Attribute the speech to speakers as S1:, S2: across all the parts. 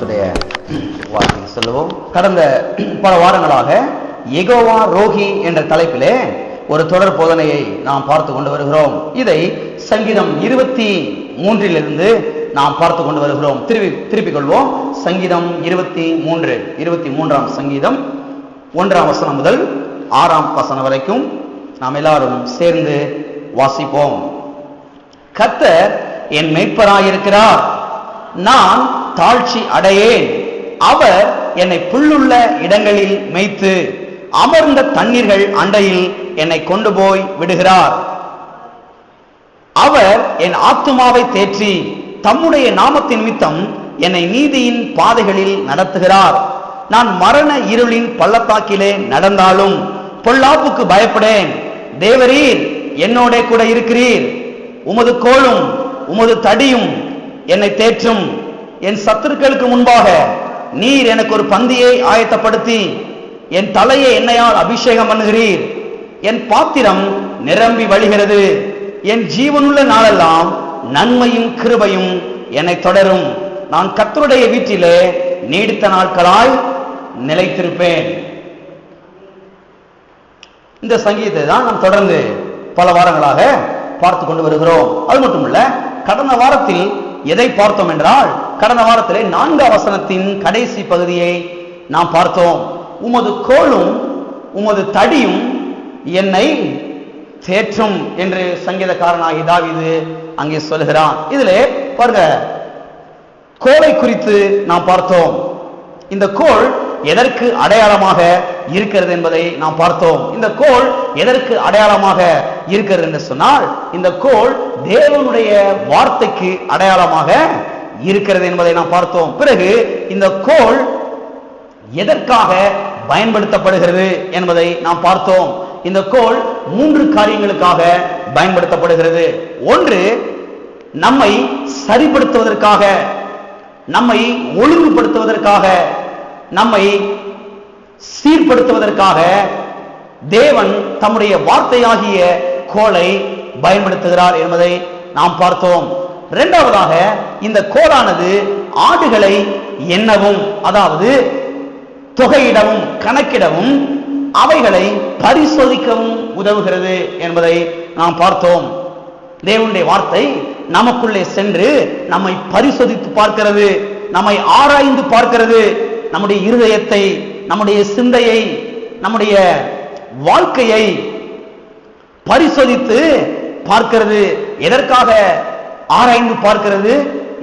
S1: கர்த்தருடைய வார்த்தை சொல்லுவோம். கடந்த பல வாரங்களாக யெகோவா ரோகி என்ற தலைப்பிலே ஒரு தொடர் போதனையை நாம் பார்த்து கொண்டு வருகிறோம். இதை சங்கீதம் 23 நாம் பார்த்து கொண்டு வருகிறோம். திருப்பிக் கொள்வோம். சங்கீதம் 23 சங்கீதம் 1 வசனம் முதல் 6 வசனம் வரைக்கும் நாம் எல்லாரும் சேர்ந்து வாசிப்போம். கர்த்தர் என் மேய்ப்பராயிருக்கிறார், நான் தாழ்ச்சி அடையேன். அவர் என்னை புல்லுள்ள இடங்களில் மேய்த்து அமர்ந்த தண்ணீர்கள் அண்டையில் என்னை கொண்டு போய் விடுகிறார். அவர் என் ஆத்துமாவை தேற்றி தம்முடைய நாமத்தின் நிமித்தம் என்னை நீதியின் பாதைகளில் நடத்துகிறார். நான் மரண இருளின் பள்ளத்தாக்கிலே நடந்தாலும் பொல்லாப்புக்கு பயப்படேன். தேவரீர் என்னோட கூட இருக்கிறீர். உமது கோலும் உமது தடியும் என்னை தேற்றும். என் சத்துருக்களுக்கு முன்பாக நீர் எனக்கு ஒரு பந்தியை ஆயத்தப்படுத்தி என் தலையை எண்ணெயால் அபிஷேகம் பண்ணுகிறீர். என் பாத்திரம் நிரம்பி வழிகிறது. என் ஜீவனுள்ள நாளெல்லாம் நன்மையும் கிருபையும் என்னை தொடரும். நான் கர்த்தருடைய வீட்டிலே நீடித்த நாட்களாய் நிலைத்திருப்பேன். இந்த சங்கீதத்தை தான் நாம் தொடர்ந்து பல வாரங்களாக பார்த்து கொண்டு வருகிறோம். அது மட்டுமல்ல, கடந்த வாரத்தில் எதை பார்த்தோம் என்றால், கடந்த வாரத்திலே 4 வசனத்தின் கடைசி பகுதியை நாம் பார்த்தோம். உமது கோலும் உமது தடியும் என்னை தேற்றும் என்று சங்கீதக்காரனாகி தாவீது அங்கே சொல்கிறான். இதிலே பாருங்க, கோலை குறித்து நாம் பார்த்தோம். இந்த கோல் எதற்கு அடையாளமாக இருக்கிறது என்பதை நாம் பார்த்தோம். இந்த கோல் எதற்கு அடையாளமாக இருக்கிறது என்று சொன்னால், இந்த கோல் தேவனுடைய வார்த்தைக்கு அடையாளமாக இருக்கிறது என்பதை நாம் பார்த்தோம். பிறகு இந்த கோல் எதற்காக பயன்படுத்தப்படுகிறது என்பதை நாம் பார்த்தோம். இந்த கோல் 3 காரியங்களுக்காக பயன்படுத்தப்படுகிறது. ஒன்று, நம்மை சரிப்படுத்துவதற்காக, நம்மை ஒழுங்குபடுத்துவதற்காக, நம்மை சீர்படுத்துவதற்காக தேவன் தம்முடைய வார்த்தையாகிய கோலை பயன்படுத்துகிறார் என்பதை நாம் பார்த்தோம். இரண்டாவதாக, இந்த கோலானது ஆடுகளை எண்ணவும், அதாவது தொகையிடவும் கணக்கிடவும் அவைகளை பரிசோதிக்கவும் உதவுகிறது என்பதை நாம் பார்த்தோம். தேவனுடைய வார்த்தை நமக்குள்ளே சென்று நம்மை பரிசோதித்து பார்க்கிறது, நம்மை ஆராய்ந்து பார்க்கிறது. நம்முடைய இருதயத்தை, நம்முடைய சிந்தையை, நம்முடைய வாழ்க்கையை பரிசோதித்து பார்க்கிறது. எதற்காக ஆராய்ந்து பார்க்கிறது?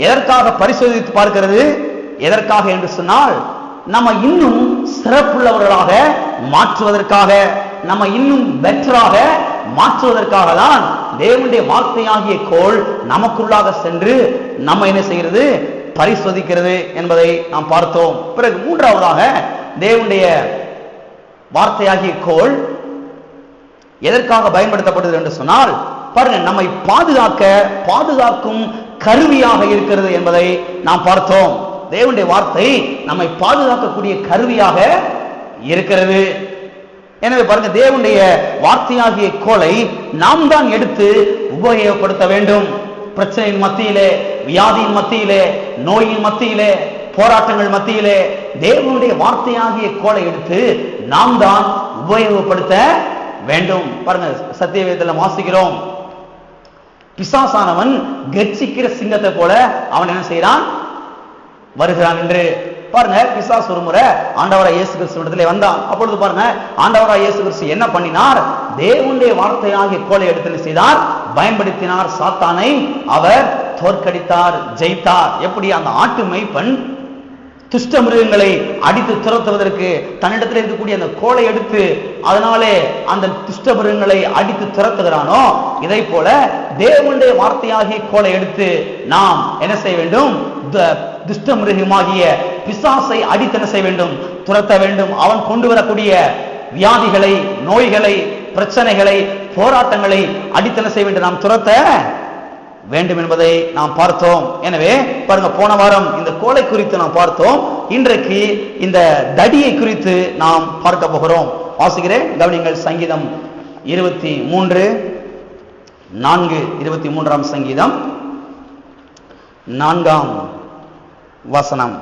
S1: எதற்காக பரிசோதித்து பார்க்கிறது? எதற்காக என்று சொன்னால், நம்ம இன்னும் சிறப்புள்ளவர்களாக மாற்றுவதற்காக, நம்ம இன்னும் பெட்டராக மாற்றுவதற்காக தான் தேவனுடைய வார்த்தையாகிய கோல் நமக்குள்ளாக சென்று நம்ம என்ன செய்கிறது? பரிசோதிக்கிறது என்பதை நாம் பார்த்தோம். பிறகு மூன்றாவதாக, தேவனுடைய வார்த்தையாகிய கோல் எதற்காக பயன்படுத்தப்படுகிறது என்று சொன்னால், பாருங்க, நம்மை பாதுகாக்கும் கருவியாக இருக்கிறது என்பதை நாம் பார்த்தோம். தேவனுடைய வார்த்தை நம்மை பாதுகாக்கக்கூடிய கருவியாக இருக்கிறது. எனவே பாருங்க, தேவனுடைய வார்த்தையாகிய கோலை நாம் தான் எடுத்து உபயோகப்படுத்த வேண்டும். பிரச்சனையின் மத்தியிலே, வியாதியின் மத்தியிலே, நோயின் மத்தியிலே, போராட்டங்கள் மத்தியிலே தேவனுடைய வார்த்தையாகிய கோலை எடுத்து நாம் தான் உபயோகப்படுத்த வேண்டும். பாருங்க, சத்தியவேதத்தில் வாசிக்கிறோம், பிசாசானவன் கர்ஜிக்கிற சிங்கத்தை போல அவன் என்ன செய்யறான்? வருகிறான் என்று. பாருங்க, பிசாசு ஒரு முறை ஆண்டவராய் இயேசு கிறிஸ்துவிடத்திலே வந்தான். அப்பொழுது பாருங்க, ஆண்டவராய் இயேசு கிறிஸ்து என்ன பண்ணினார்? தேவனுடைய வார்த்தையாகிய கோலை எடுத்து செய்தார், பயன்படுத்தினார். சாத்தானை அவர் தோற்கடித்தார், ஜெயித்தார். எப்படி? அந்த ஆட்டு மேய்ப்பன் துஷ்ட மிருகங்களை அடித்து துரத்துவதற்கு தன்னிடத்தில் இருக்கக்கூடிய அந்த கோலை எடுத்து அதனாலே அந்த துஷ்ட மிருகங்களை அடித்து துரத்துகிறானோ, இதை போல தேவனுடைய வார்த்தையாகிய கோலை எடுத்து நாம் என்ன செய்ய வேண்டும்? துஷ்ட மிருகமாகிய பிசாசை அடித்து என்ன செய்ய வேண்டும்? துரத்த வேண்டும். அவன் கொண்டு வரக்கூடிய வியாதிகளை, நோய்களை, பிரச்சனைகளை, போராட்டங்களை அடித்து என்ன செய்ய வேண்டும்? நாம் துரத்த வேண்டும் என்பதை நாம் பார்த்தோம். எனவே பாருங்க, போன வாரம் இந்த கோலை குறித்து நாம் பார்த்தோம். இன்றைக்கு இந்த தடியை குறித்து நாம் பார்க்க போகிறோம். வாசிக்கிறேன், கவனிங்கள். சங்கீதம் 23 சங்கீதம் 4 வசனம்.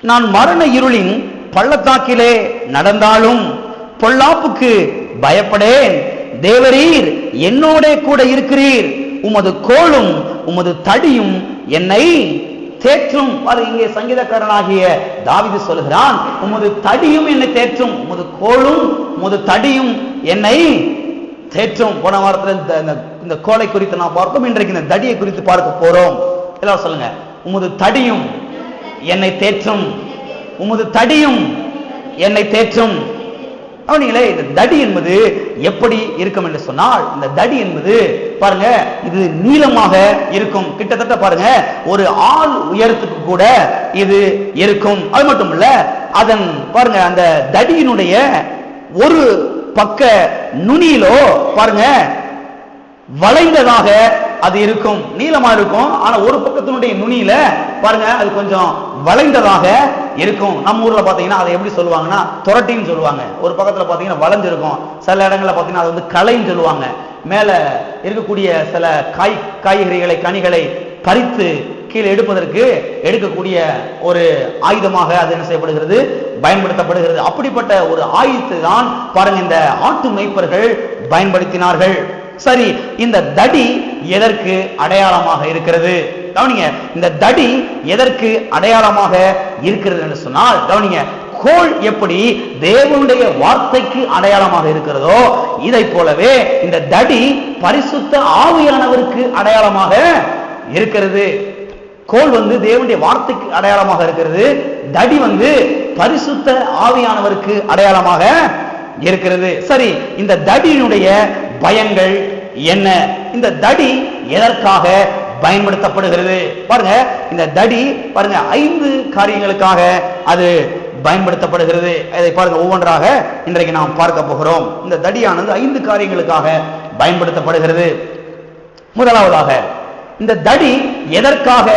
S1: நான் மரண இருளின் பள்ளத்தாக்கிலே நடந்தாலும் பொல்லாப்புக்கு பயப்படேன். தேவரீர் என்னோட கூட இருக்கிறீர். உமது கோலும் உமது தடியும் என்னை தேற்றும். அது இங்கே சங்கீதக்காரனாகிய தாவீது சொல்கிறான், உமது தடியும் என்னை தேற்றும், உமது கோலும் உமது தடியும் என்னை தேற்றும். போன வாரத்தில் இந்த கோலை குறித்து நான் பார்த்தோம். இன்றைக்கு இந்த தடியை குறித்து பார்க்க போறோம். எல்லாரும் சொல்லுங்க, உமது தடியும் என்னை தேற்றும், உமது தடியும் என்னை தேற்றும். அவனிகளே, இந்த தடி என்பது எப்படி இருக்கும் என்று சொன்னால், இந்த தடி என்பது பாருங்க, இது நீளமாக இருக்கும். கிட்டத்தட்ட பாருங்க ஒரு ஆள் உயரத்துக்கு கூட இது இருக்கும். அது மட்டும் இல்ல, அதன் பாருங்க அந்த தடியினுடைய ஒரு பக்க நுனியிலோ பாருங்க வளைந்ததாக அது இருக்கும். நீளமா இருக்கும், ஆனா ஒரு பக்கத்தினுடைய நுனியில பாருங்க அது கொஞ்சம் வளைந்ததாக இருக்கும். நம்ம ஊர்ல பாத்தீங்கன்னா அதை எப்படி சொல்லுவாங்கன்னா தொரட்டின்னு சொல்லுவாங்க. ஒரு பக்கத்துல பாத்தீங்கன்னா வளைஞ்சிருக்கும். சில இடங்கள்ல பாத்தீங்கன்னா அது வந்து களைன்னு சொல்லுவாங்க. மேல இருக்கக்கூடிய சில காய்கறிகளை கனிகளை பறித்து கீழே எடுக்கக்கூடிய ஒரு ஆயுதமாக அது என்ன செய்யப்படுகிறது, பயன்படுத்தப்படுகிறது. அப்படிப்பட்ட ஒரு ஆயுதத்தை தான் பாருங்க இந்த ஆட்டு மேய்ப்பர்கள் பயன்படுத்தினார்கள். சரி, இந்த தடி எதற்கு அடையாளமாக இருக்கிறது? கவனிங்க, இந்த தடி எதற்கு அடையாளமாக இருக்கிறது என்று சொன்னால், கவனிங்க, கோல் எப்படி தேவனுடைய வார்த்தைக்கு அடையாளமாக இருக்கிறதோ இதை போலவே இந்த தடி பரிசுத்த ஆவியானவருக்கு அடையாளமாக இருக்கிறது. கோல் வந்து தேவனுடைய வார்த்தைக்கு அடையாளமாக இருக்கிறது. தடி வந்து பரிசுத்த ஆவியானவருக்கு அடையாளமாக இருக்கிறது. சரி, இந்த தடியினுடைய பயங்கள் என்ன? இந்த தடி எதற்காக பயன்படுத்தப்படுகிறது? பாருங்க, இந்த தடி பாருங்க 5 காரியங்களுக்காக அது பயன்படுத்தப்படுகிறது. அதை பாருங்க ஒவ்வொன்றாக இன்றைக்கு நாம் பார்க்க போகிறோம். இந்த தடியானது 5 காரியங்களுக்காக பயன்படுத்தப்படுகிறது. முதலாவதாக, இந்த தடி எதற்காக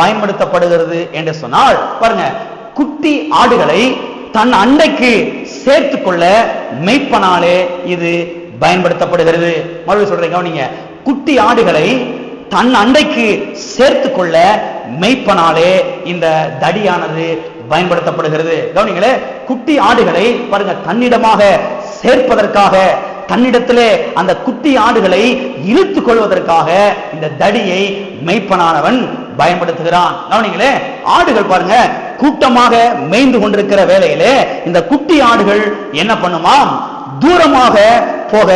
S1: பயன்படுத்தப்படுகிறது என்று சொன்னால், பாருங்க, குட்டி ஆடுகளை தன் அண்டைக்கு சேர்த்து கொள்ள மேய்ப்பனாலே இது பயன்படுத்தப்படுகிறது. மறுபடியும் சொல்றேன், கவனிங்க, குட்டி ஆடுகளை தன் அண்டைக்கு சேர்த்து கொள்ள மேய்ப்பனாலே இந்த தடியானது பயன்படுத்தப்படுகிறது. கவனிங்களே, குட்டி ஆடுகளை பாருங்க தன்னிடமாக சேர்ப்பதற்காக, தன்னிடத்திலே அந்த குட்டி ஆடுகளை இழுத்துக் கொள்வதற்காக இந்த தடியை மேய்ப்பனானவன் பயன்படுத்துகிறான். கவனிங்களே, ஆடுகள் பாருங்க கூட்டமாக மேய்ந்து கொண்டிருக்கிற வேளையிலே இந்த குட்டி ஆடுகள் என்ன பண்ணுமாம்? தூரமாக போக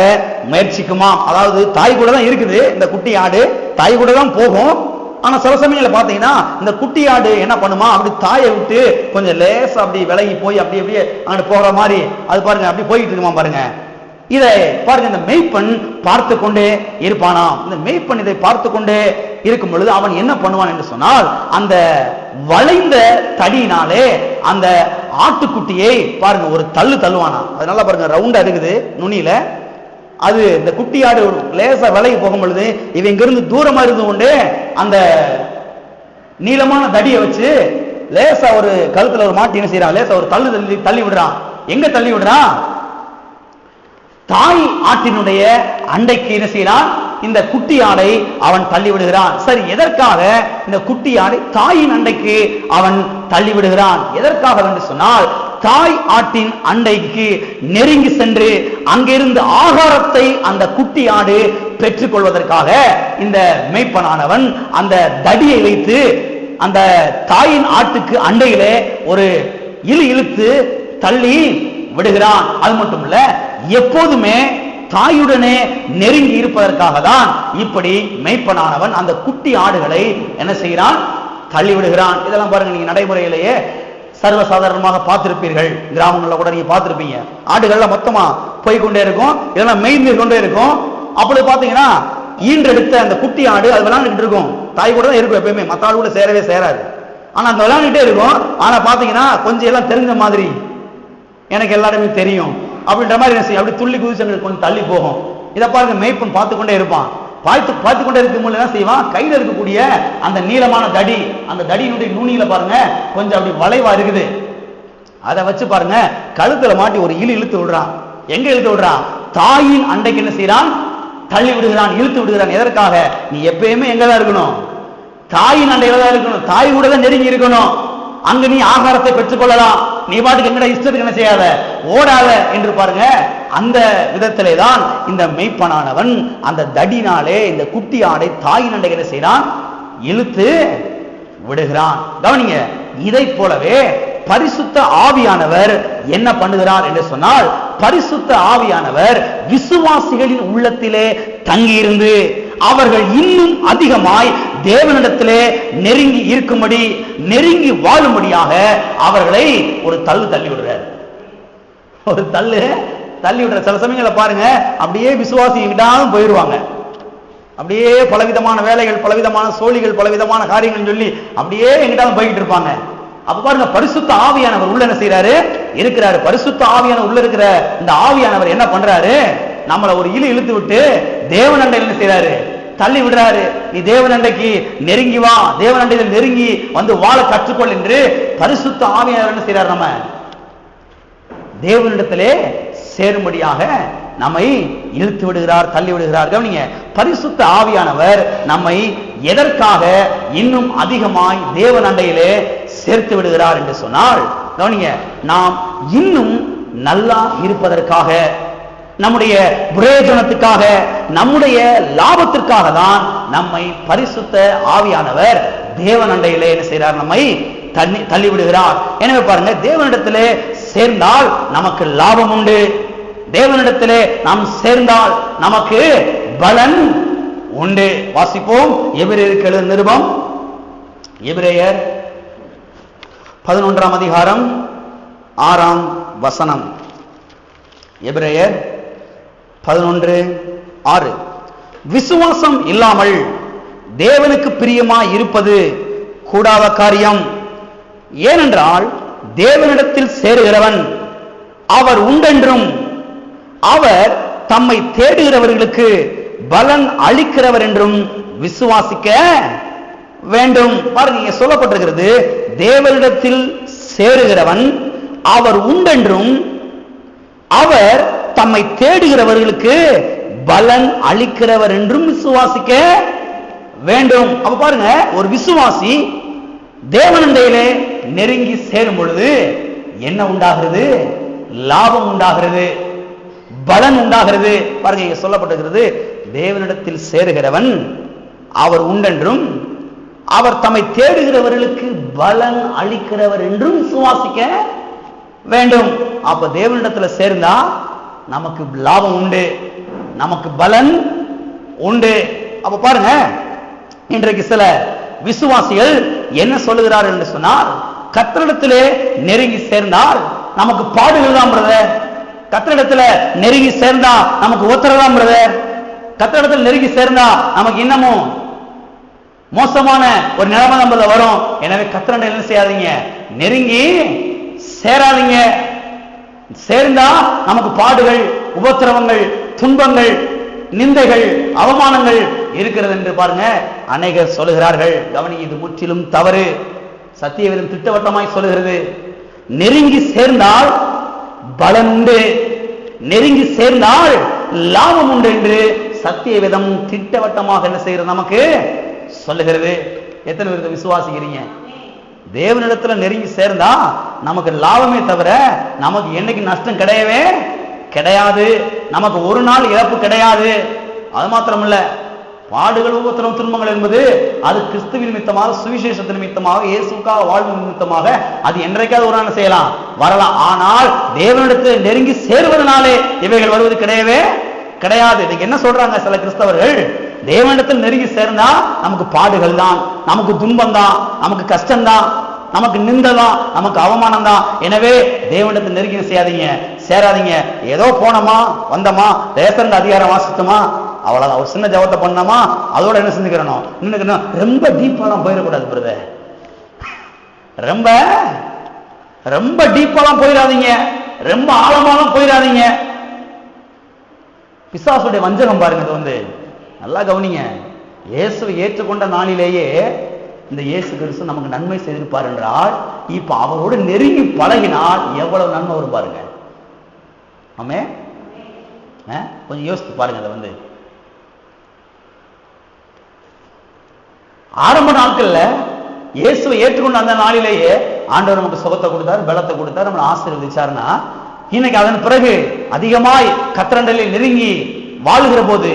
S1: முயற்சிக்குமாம். அதாவது தாய் கூட தான் இருக்குது இந்த குட்டி ஆடு, தாய் கூட தான் போகும். ஆனா சில சமயங்களில் பாத்தீங்கன்னா இந்த குட்டி ஆடு என்ன பண்ணுமா, அப்படி தாயை விட்டு கொஞ்சம் லேசா அப்படி விலகி போய் அப்படி அப்படியே அங்க போகிற மாதிரி அது பாருங்க அப்படி போயிட்டு இருக்குமா பாருங்க. இதை பாருங்க இந்த மேய்ப்பன் பார்த்து கொண்டே இருப்பானாம். இந்த மேய்ப்பன் இதை பார்த்து கொண்டே இருக்கும் பொழுது அவன் என்ன பண்ணுவான் என்று சொன்னால், அந்த வளைந்த தடியினாலே அந்த ஆட்டுக்குட்டியை பாருங்க ஒரு தள்ளுவானா. அதனால பாருங்க ரவுண்டா இருக்குது நுனியில. அது இந்த குட்டி ஆடு லேசா விலகி போகும் பொழுது இவன் இங்கிருந்து தூரமா இருந்து கொண்டு அந்த நீளமான தடியை வச்சு லேசா ஒரு கழுத்துல ஒரு மாட்டி என்ன செய்யறான், லேசா ஒரு தள்ளி விடுறான். எங்க தள்ளி விடுறான்? தாய் ஆட்டினுடைய அண்டைக்கு என்ன செய்யறான்? இந்த குட்டி ஆடை அவன் தள்ளி விடுகிறான். சரி, எதற்காக இந்த குட்டி ஆடை தாயின் அண்டைக்கு அவன் தள்ளி விடுகிறான்? எதற்காக என்று சொன்னால், தாய் ஆட்டின் அண்டைக்கு நெருங்கி சென்று அங்கிருந்து ஆகாரத்தை அந்த குட்டி ஆடு பெற்றுக் கொள்வதற்காக இந்த மேய்ப்பனானவன் அந்த தடியை வைத்து அந்த தாயின் ஆட்டுக்கு அண்டையிலே ஒரு இழுத்து தள்ளி விடுகிறான். அது மட்டும் இல்ல, எப்போதுமே தாயுடனே நெருங்கி இருப்பதற்காக தான் இப்படி மேய்ப்பனானவன் அந்த குட்டி ஆடுகளை என்ன செய்கிறான்? தள்ளி விடுகிறான். இதெல்லாம் பாருங்க நீங்க நடைமுறையிலேயே சர்வசாதாரணமாக பார்த்திருப்பீர்கள். கிராமங்களில் கூட நீங்க பார்த்திருப்பீங்க. ஆடுகள்லாம் மொத்தமா போய்கொண்டே இருக்கும், இதெல்லாம் மேய்ந்து கொண்டே இருக்கும். அப்படி பாத்தீங்கன்னா ஈன்றெடுத்த அந்த குட்டி ஆடு அது விளையாண்டுட்டு இருக்கும். தாய் கூட தான் இருக்கும் எப்பயுமே, மற்ற ஆடு கூட சேரவே சேராது. ஆனா அந்த விளையாண்டுட்டே இருக்கும். ஆனா பாத்தீங்கன்னா கொஞ்சம் எல்லாம் தெரிஞ்ச மாதிரி, எனக்கு எல்லாருமே தெரியும் அப்படின்ற மாதிரி என்ன செய்யும், அப்படி துள்ளி குதிச்சு கொஞ்சம் தள்ளி போகும். இதை பாருங்க மேய்ப்பன் பார்த்து கொண்டே இருப்பான். பார்த்து கொண்டே இருக்கும் போது என்ன செய்வான், கையில் இருக்கக்கூடிய அந்த நீளமான தடி, அந்த தடியினுடைய நுனியில பாருங்க கொஞ்சம் அப்படி வளைவா இருக்குது. அதை வச்சு பாருங்க கழுத்துல மாட்டி ஒரு இழுத்து விடுறான். எங்க இழுத்து விடுறான்? தாயின் அண்டைக்கு என்ன செய்யறான்? தள்ளி விடுகிறான், இழுத்து விடுகிறான். எதற்காக? நீ எப்பயுமே எங்கதான் இருக்கணும்? தாயின் அண்டையில தான் இருக்கணும், தாய் கூட தான் நெருங்கி இருக்கணும். அங்கு நீ ஆகாரத்தை பெற்றுக்கொள்ளலாம், நீ பாட்டுக்கு எங்கட இஷ்டத்துக்கு என்ன செய்யாத, ஓடாத என்று பாருங்க. அந்த விதத்திலே தான் இந்த மெய்ப்பனானவன் அந்த தடினாலே இந்த குட்டி ஆடை தாயின் அண்டை என்ன செய்யறான், இழுத்து விடுகிறான். கவனிங்க, இதை போலவே பரிசுத்த ஆவியானவர் என்ன பண்ணுகிறார் என்று சொன்னால், பரிசுத்த ஆவியானவர் விசுவாசிகளின் உள்ளத்திலே தங்கியிருந்து அவர்கள் இன்னும் அதிகமாய் தேவனிடத்திலே நெருங்கி இருக்கும்படி, நெருங்கி வாழும்படியாக அவர்களை ஒரு தள்ளி விடுறார். ஒரு தள்ளி விடுற. சில சமயங்களை பாருங்க, அப்படியே விசுவாசி எங்கிட்டாலும் போயிடுவாங்க. அப்படியே பலவிதமான வேலைகள், பலவிதமான சோழிகள், பலவிதமான காரியங்கள் சொல்லி அப்படியே எங்கிட்டாலும் போய்கிட்டு இருப்பாங்க. அப்ப பாருங்க, பரிசுத்த ஆவியானவர் உள்ள என்ன செய்யறாரு, இருக்கிறாரு. பரிசுத்த ஆவியானவர் உள்ள இருக்கிற இந்த ஆவியானவர் என்ன பண்றாரு, நம்மளை ஒரு இழுத்து விட்டு தேவனண்டை என்ன செய்யறாரு, தள்ளி விடுறாரு. நீ தேவனண்டைக்கு நெருங்கி வா, தேவனண்டையில் நெருங்கி வந்து வாழ கற்றுக்கொள் என்று பரிசுத்த ஆவியானவர் என்ன செய்யறாரு, நம்ம தேவனிடத்திலே சேரும்படியாக நம்மை இழுத்து விடுகிறார், தள்ளி விடுகிறார். கவனிங்க, பரிசுத்த ஆவியானவர் நம்மை எதற்காக இன்னும் அதிகமாய் தேவன் அண்டையிலே சேர்த்து விடுகிறார் என்று சொன்னால், கவனிங்க, நாம் இன்னும் நல்லா இருப்பதற்காக, நம்முடைய பிரயோஜனத்துக்காக, நம்முடைய லாபத்திற்காக தான் நம்மை பரிசுத்த ஆவியானவர் தேவன் அண்டையிலே என்ன செய்கிறார், நம்மை தள்ளி விடுகிறார். எனவே பாருங்க, தேவனிடத்திலே சேர்ந்தால் நமக்கு லாபம் உண்டு. தேவனிடத்திலே நாம் சேர்ந்தால் நமக்கு பலன் உண்டு. வாசிப்போம், எபிரேயருக்கு எழுதின நிருபம், எபிரேயர் 11ஆம் அதிகாரம் 6ஆம் வசனம். எபிரேயர் 11:6. விசுவாசம் இல்லாமல் தேவனுக்கு பிரியமாய் இருப்பது கூடாத காரியம். ஏனென்றால் தேவனிடத்தில் சேருகிறவன் அவர் உண்டென்றும் அவர் தம்மை தேடுகிறவர்களுக்கு பலன் அளிக்கிறவர் என்றும் விசுவாசிக்க வேண்டும். பாருங்க, இங்க சொல்லப்பட்டிருக்கிறது, தேவனிடத்தில் சேருகிறவன் அவர் உண்டென்றும் அவர் தம்மை தேடுகிறவர்களுக்கு பலன் அளிக்கிறவர் என்றும் விசுவாசிக்க வேண்டும். அப்ப பாருங்க, ஒரு விசுவாசி தேவனண்டையிலே நெருங்கி சேரும் பொழுது என்ன உண்டாகிறது, லாபம் உண்டாகிறது, பலன் உண்டாகிறது. பாருங்க, இங்க சொல்லப்பட்டிருக்கிறது, தேவனிடத்தில் சேருகிறவன் அவர் உண்டென்றும் அவர் தம்மை தேடுகிறவர்களுக்கு பலன் அளிக்கிறவர் என்றும் விசுவாசிக்க வேண்டும். அப்ப தேவனிடத்தில் சேர்ந்தா நமக்கு லாபம் உண்டு, நமக்கு பலன் உண்டு. அப்ப பாருங்க, இன்றைக்கு சில விசுவாசிகள் என்ன சொல்லுகிறார் என்று சொன்னால், கர்த்தரிடத்திலே நெருங்கி சேர்ந்தால் நமக்கு பாடுகள் தான் பிரதர், கர்த்தரிடத்துல நெருங்கி சேர்ந்தா நமக்கு உத்தரவாதம் பிரதர், கர்த்தரிடத்தில் நெருங்கி சேர்ந்தா நமக்கு இன்னமும் மோசமான ஒரு நிலைமை நம்மள வரும். எனவே கர்த்தரிடம் என்ன செய்யாதீங்க, நெருங்கி சேராதீங்க. சேர்ந்தா நமக்கு பாடுகள், உபத்திரவங்கள், துன்பங்கள், நிந்தைகள், அவமானங்கள் இருக்கிறது என்று பாருங்க அநேகர் சொல்லுகிறார்கள். கவனி, இது முற்றிலும் தவறு. சத்தியவேதம் திட்டவட்டமாய் சொல்லுகிறது, நெருங்கி சேர்ந்தால் பலன் உண்டு, நெருங்கி சேர்ந்தால் லாபம் உண்டு என்று சத்தியவேதம் திட்டவட்டமாக என்ன செய்கிறது, நமக்கு சொல்லுகிறது. எத்தனை பேருக்கு விசுவாசிக்கிறீங்க? தேவனிடத்துல நெருங்கி சேர்ந்தா நமக்கு லாபமே தவிர நமக்கு என்னைக்கு நஷ்டம் கிடையவே கிடையாது. நமக்கு ஒரு நாள் இழப்பு கிடையாது. அது மாத்திரமல்ல, பாடுகள், உபத்திரவம், துன்பங்கள் என்பது அது கிறிஸ்துவின் நிமித்தமாக, சுவிசேஷத்தின் நிமித்தமாக, இயேசுக்காக வாழ்வு நிமித்தமாக அது என்றைக்காவது ஒரு நாள் செய்யலாம், வரலாம். ஆனால் தேவனிடத்தில் நெருங்கி சேருவதனாலே இவைகள் வருவது கிடையவே கிடையாது. இதுக்கு என்ன சொல்றாங்க சில கிறிஸ்தவர்கள், தேவனிடத்தில் நெருங்கி சேர்ந்தா நமக்கு பாடுகள் தான், நமக்கு துன்பம் தான், நமக்கு கஷ்டம் தான், நமக்கு நிந்ததான், நமக்கு அவமானம் தான். எனவே தேவனிடத்தில் நெருங்கி செய்யாதீங்க, சேராதீங்க. ஏதோ போனோமா வந்தோமா, ரேசன் அதிகாரம் வாசித்தோமா, அவ்வளவுதான், ஒரு சின்ன ஜபத்தை பண்ணோமா, அதோட என்ன செஞ்சுக்கிறணும், இன்னும் ரொம்ப டீப்பாலாம் போயிடக்கூடாது பிரதர், ரொம்ப ரொம்ப டீப்பாலாம் போயிடாதீங்க, ரொம்ப ஆழமாலாம் போயிடாதீங்க. பிசாசுடைய வஞ்சகம் பாருங்க. இது வந்து நல்லா கவனிங்க. இயேசுவை ஏற்றுக்கொண்ட நாளிலேயே இந்த இயேசு கிறிஸ்து நமக்கு நன்மை செய்திருப்பார் என்றால், இப்ப அவரோடு நெருங்கி பழகினால் எவ்வளவு நன்மை வரும் பாருங்க. ஆமே, கொஞ்சம் யோசித்து பாருங்க. அதை வந்து ஆரம்ப நாட்கள்ல இயேசுவை ஏற்றுக்கொண்ட அந்த நாளிலேயே ஆண்டவர் நமக்கு சுகத்தை கொடுத்தாரு, பலத்தை கொடுத்தாரு, நம்மளை ஆசீர்வதிச்சாருன்னா இன்னைக்கு அதன் பிறகு அதிகமாய் கர்த்தரண்டையில் நெருங்கி வாழுகிற போது,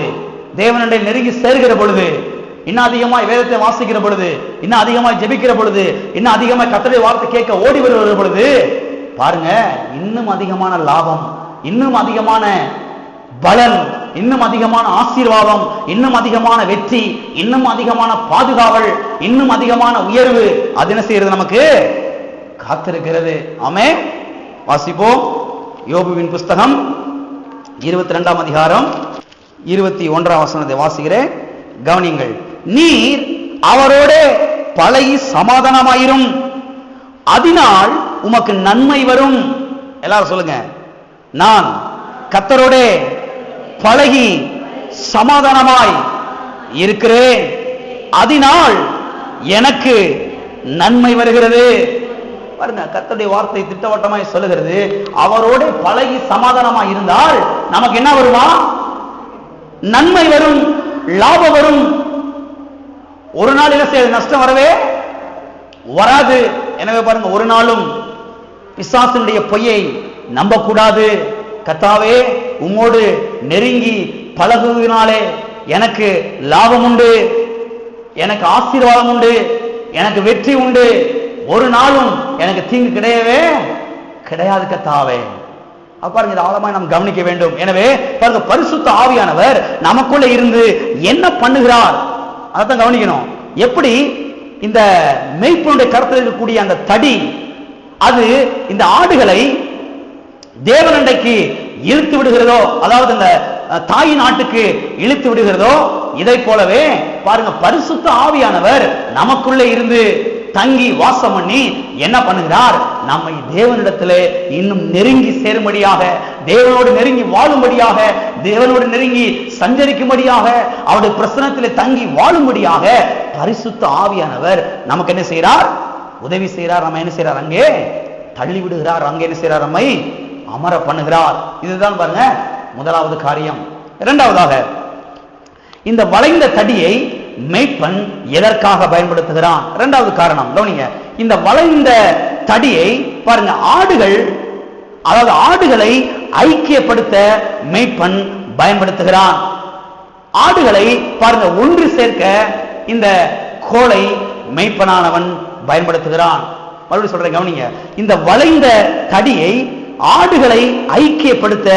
S1: தேவனண்டை நெருங்கி சேர்கிற பொழுது, இன்னும் அதிகமாய் வேதத்தை வாசிக்கிற பொழுது, இன்னும் அதிகமாய் ஜெபிக்கிற பொழுது, இன்னும் அதிகமாய் கர்த்தருடைய வார்த்தை கேட்க ஓடி வருகிற பொழுது பாருங்க, இன்னும் அதிகமான லாபம், இன்னும் அதிகமான பலன், இன்னும் அதிகமான ஆசீர்வாதம், இன்னும் அதிகமான வெற்றி, இன்னும் அதிகமான பாதுகாவல், இன்னும் அதிகமான உயர்வு அது என்ன செய்யறது? நமக்கு காத்திருக்கிறது. ஆமென். வாசிப்போம். யோபுவின் புஸ்தகம் 22ஆம் அதிகாரம் 21ஆம் வசனத்தை வாசிக்கிறேன், கவனியுங்கள். நீர் அவரோட பழகி சமாதானமாயிரும், அதனால் உமக்கு நன்மை வரும். எல்லாரும் சொல்லுங்க, நான் கர்த்தரோட பழகி சமாதானமாய் இருக்கிறேன், அதனால் எனக்கு நன்மை வருகிறது. பாருங்க, கர்த்தருடைய வார்த்தை திட்டவட்டமாய் சொல்லுகிறது, அவரோட பழகி சமாதானமாய் இருந்தால் நமக்கு என்ன வருமா? நன்மை வரும், லாபம் வரும். ஒரு நாள் என்ன செய்ய நஷ்டம் வரவே வராது. எனவே பாருங்க, ஒரு நாளும் பிசாசினுடைய பொய்யை நம்பக்கூடாது. கர்த்தாவே, உம்மோடு நெருங்கி பழகுவதனாலே எனக்கு லாபம் உண்டு, எனக்கு ஆசீர்வாதம் உண்டு, எனக்கு வெற்றி உண்டு, ஒரு நாளும் எனக்கு தீங்கு கிடையவே கிடையாது கர்த்தாவே. பாருங்க, இதை ஆழமாய் நாம் கவனிக்க வேண்டும். எனவே பாருங்க, பரிசுத்த ஆவியானவர் நமக்குள்ள இருந்து என்ன பண்ணுகிறார் அதான் கவனிக்கணும். எப்படி இந்த மேய்ப்பனுடைய கருத்தில் இருக்கக்கூடிய அந்த தடி அது இந்த ஆடுகளை தேவனண்டைக்கு இழுத்து விடுகிறதோ, அதாவது இந்த தாயின் நாட்டுக்கு இழுத்து விடுகிறதோ, இதை போலவே பாருங்க, பரிசுத்த ஆவியானவர் நமக்குள்ளே இருந்து தங்கி வாசம் பண்ணி என்ன பண்ணுகிறார்? நம்மை தேவனிடத்திலே இன்னும் நெருங்கி சேரும்படியாக, தேவனோடு நெருங்கி வாழும்படியாக, தேவனோடு நெருங்கி சஞ்சரிக்கும்படியாக, அவருடைய பிரசன்னத்திலே தங்கி வாழும்படியாக பரிசுத்த ஆவியானவர் நமக்கு என்ன செய்கிறார்? உதவி செய்கிறார். நம்ம என்ன செய்கிறார்? அங்கே தள்ளி விடுகிறார். அங்கே என்ன செய்கிறார்? நம்மை அமர பண்ணுகிறார். இதுதான் பாருங்க முதலாவது காரியம். இரண்டாவதாக, இந்த வளைந்த தடியை மேய்ப்பன் எதற்காக பயன்படுத்துகிறான்? இரண்டாவது காரணம் கவனிங்க. இந்த வளைந்த தடியை பாருங்க, ஆடுகள், அதாவது ஆடுகளை ஐக்கியப்படுத்த மேய்ப்பன் பயன்படுத்துகிறான். ஆடுகளை பாருங்க ஒன்று சேர்க்க இந்த கோலை மேய்ப்பனானவன் பயன்படுத்துகிறான். மறுபடியும் சொல்றேன், கவனிங்க. இந்த வளைந்த தடியை ஆடுகளை ஐக்கியப்படுத்த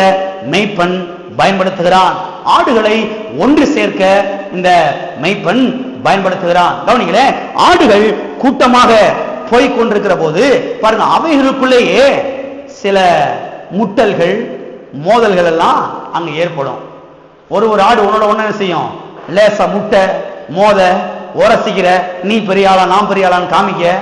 S1: மேய்ப்பன் பயன்படுத்துகிறான். ஆடுகளை ஒன்று சேர்க்க இந்த மேய்ப்பன் பயன்படுத்துகிறான். கவனிங்களே, ஆடுகள் கூட்டமாக போய் கொண்டிருக்கிற போது பாருங்க, அவைகளுக்குள்ளேயே சில முட்டல்கள், மோதல்கள் எல்லாம் அங்க ஏற்படும். ஒரு ஆடு உன்னோட ஒண்ணு செய்யும், லேசா முட்டை மோத உரசிக்கிற, நீ பெரிய ஆளா நான் பெரிய ஆளான்னு காமிக்க.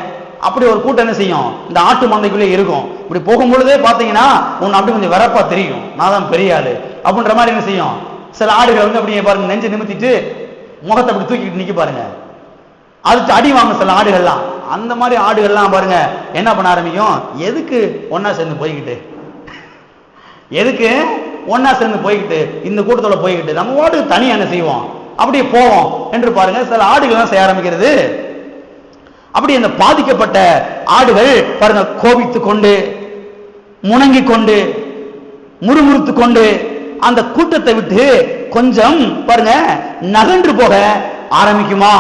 S1: அப்படி ஒரு கூட்டம் என்ன செய்யும்? இந்த ஆட்டு மந்தைக்குள்ளே இருக்கும். இப்படி போகும்பொழுதே பாத்தீங்கன்னா உன்னை அப்படி கொஞ்சம் வரப்பா தெரியும், நான் தான் பெரிய ஆளு அப்படின்ற மாதிரி என்ன செய்யும்? சில ஆடுகள் வந்து அப்படியே பாருங்க, நெஞ்சை நிமித்திட்டு முகத்தை அப்படி தூக்கிட்டு நிக்க பாருங்க, அதுக்கு அடி வாங்க சில ஆடுகள்லாம். அந்த மாதிரி ஆடுகள்லாம் பாருங்க என்ன பண்ண ஆரம்பிக்கும்? எதுக்கு ஒன்னா சேர்ந்து போய்கிட்டு, எதுக்கு ஒன்னா சேர்ந்து போய்கிட்டு, இந்த கூட்டத்தோட போய்கிட்டு நம்ம வாட்டுக்கு தனியா என்ன செய்வோம், அப்படியே போவோம் என்று பாருங்க சில ஆடுகள் செய்ய ஆரம்பிக்கிறது. அப்படி அந்த பாதிக்கப்பட்ட ஆடுகள் பாருங்க கோபித்து கொண்டு, முணங்கி கொண்டு, முறுமுறுத்து கொண்டு அந்த கூட்டத்தை விட்டு கொஞ்சம் பாருங்க நகன்று போக ஆரம்பிக்குமா?